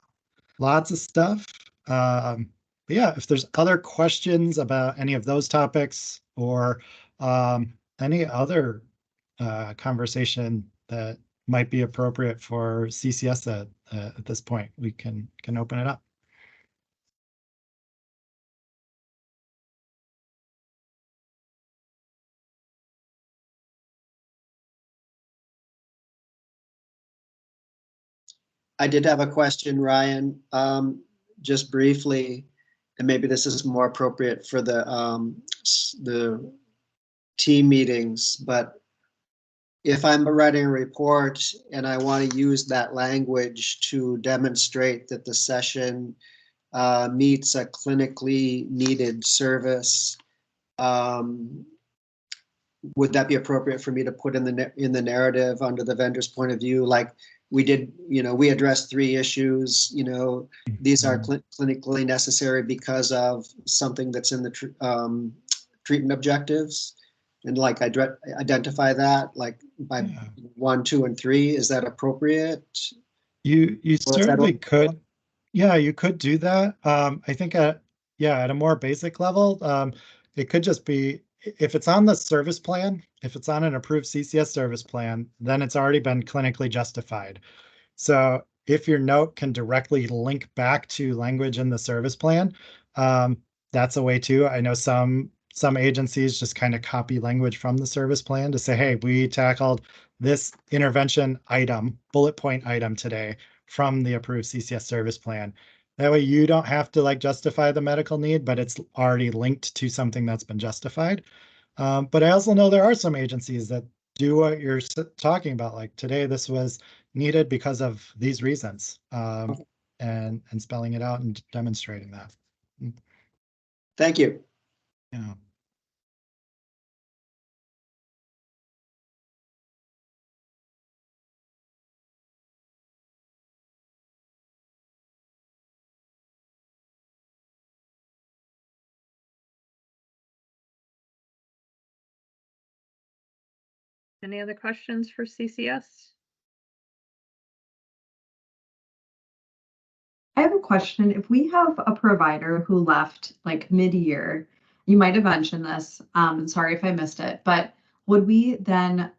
lots of stuff. But yeah, if there's other questions about any of those topics or any other conversation that might be appropriate for CCS at this point, we can open it up. I did have a question, Ryan, just briefly, and maybe this is more appropriate for the team meetings, but if I'm writing a report and I want to use that language to demonstrate that the session meets a clinically needed service, would that be appropriate for me to put in the narrative under the vendor's point of view? Like we did, we addressed 3 issues, these are clinically necessary because of something that's in the treatment objectives. And like identify that like by 1, 2, and 3. Is that appropriate? You certainly could. Yeah, you could do that. I think at a more basic level, it could just be if it's on the service plan, if it's on an approved CCS service plan, then it's already been clinically justified. So if your note can directly link back to language in the service plan, that's a way too. I know some agencies just kind of copy language from the service plan to say, hey, we tackled this intervention item, bullet point item today from the approved CCS service plan. That way you don't have to justify the medical need, but it's already linked to something that's been justified. But I also know there are some agencies that do what you're talking about. Like today, this was needed because of these reasons, and spelling it out and demonstrating that. Thank you. Yeah. Any other questions for CCS? I have a question. If we have a provider who left like mid-year, you might have mentioned this, sorry if I missed it, but would we then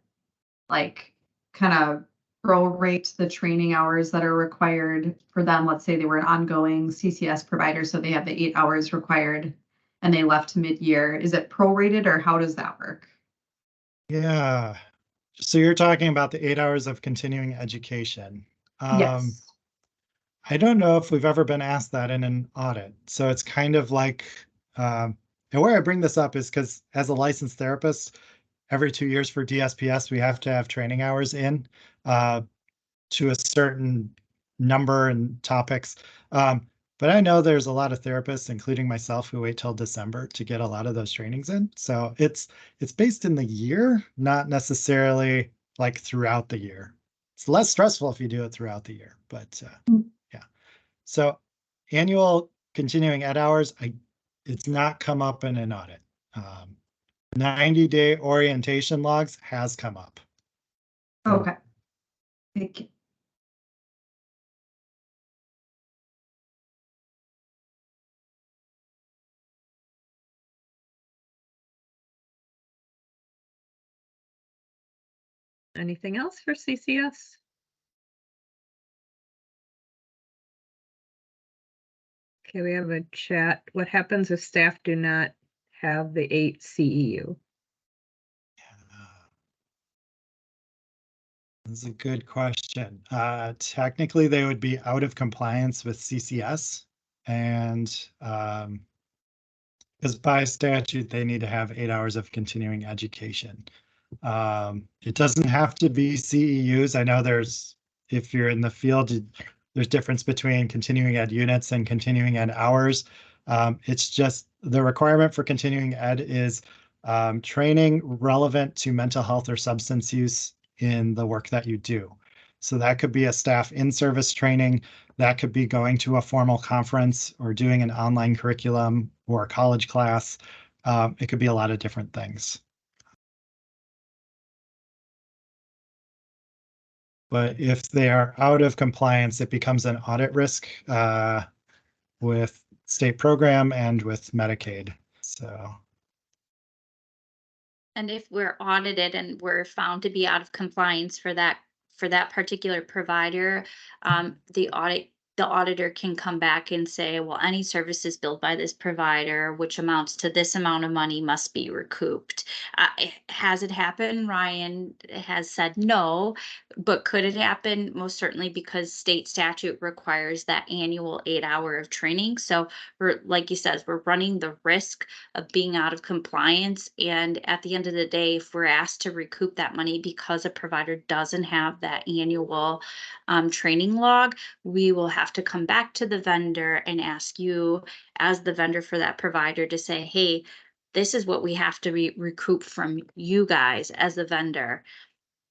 like kind of prorate the training hours that are required for them? Let's say they were an ongoing CCS provider, so they have the 8 hours required and they left mid-year. Is it prorated or how does that work? Yeah. So you're talking about the 8 hours of continuing education. Yes. I don't know if we've ever been asked that in an audit. So it's kind of like, and where I bring this up is because as a licensed therapist, every 2 years for DSPS, we have to have training hours in to a certain number and topics. But I know there's a lot of therapists, including myself, who wait till December to get a lot of those trainings in. So it's based in the year, not necessarily like throughout the year. It's less stressful if you do it throughout the year, but yeah. So annual continuing ed hours, it's not come up in an audit. 90-day orientation logs has come up. Okay. Thank you. Anything else for CCS? Okay, we have a chat. What happens if staff do not have the 8 CEU? That's a good question. Technically, they would be out of compliance with CCS, and because by statute, they need to have 8 hours of continuing education. It doesn't have to be CEUs. I know if you're in the field, there's difference between continuing ed units and continuing ed hours. It's just the requirement for continuing ed is training relevant to mental health or substance use in the work that you do. So that could be a staff in-service training, that could be going to a formal conference or doing an online curriculum or a college class. It could be a lot of different things. But if they are out of compliance, it becomes an audit risk with state program and with Medicaid. So. And if we're audited and we're found to be out of compliance for that particular provider, the auditor can come back and say, well, any services billed by this provider, which amounts to this amount of money, must be recouped. Has it happened? Ryan has said no, but could it happen? Most certainly, because state statute requires that annual 8 hour of training. So we're, like you said, we're running the risk of being out of compliance. And at the end of the day, if we're asked to recoup that money because a provider doesn't have that annual training log, we will have to come back to the vendor and ask you as the vendor for that provider to say, hey, this is what we have to recoup from you guys as the vendor.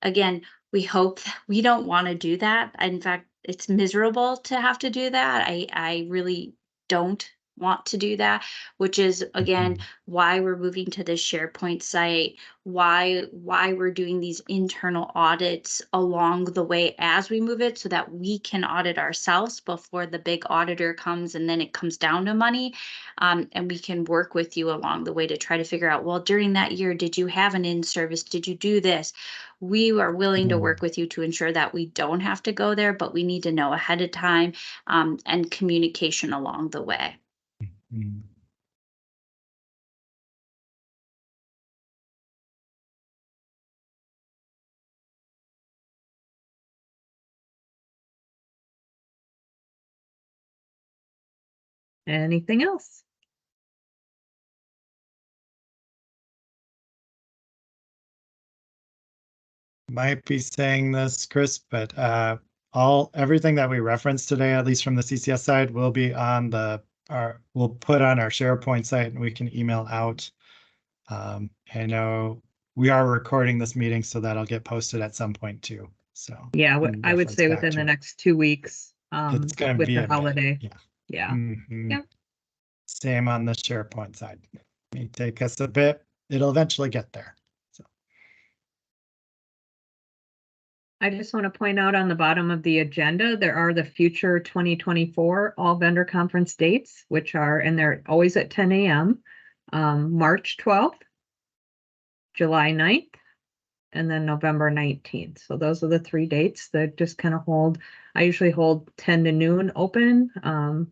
Again, we hope we don't want to do that. In fact, it's miserable to have to do that. I really don't want to do that, which is again why we're moving to this SharePoint site, why we're doing these internal audits along the way as we move it, so that we can audit ourselves before the big auditor comes and then it comes down to money, and we can work with you along the way to try to figure out, well, during that year, did you have an in-service? Did you do this? We are willing to work with you to ensure that we don't have to go there, but we need to know ahead of time, and communication along the way. Anything else? Might be saying this, Chris, but everything that we referenced today, at least from the CCS side, will be on we'll put on our SharePoint site and we can email out. I know we are recording this meeting, so that'll get posted at some point too. So yeah, I would say within the next 2 weeks. It's going to with be the holiday. Yeah. Yeah. Same on the SharePoint side. It may take us a bit. It'll eventually get there. I just want to point out on the bottom of the agenda, there are the future 2024 all vendor conference dates, which are, and they're always at 10 a.m. March 12th, July 9th, and then November 19th. So those are the 3 dates that just kind of hold. I usually hold 10 to noon open.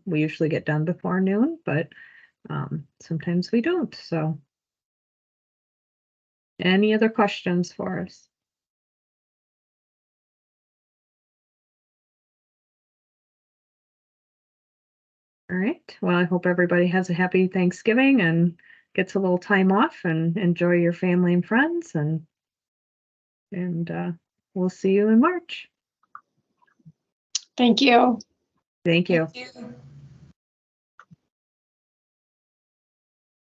We usually get done before noon, but sometimes we don't. So any other questions for us? All right. Well, I hope everybody has a happy Thanksgiving and gets a little time off and enjoy your family and friends, and we'll see you in March. Thank you. Thank you. Thank you.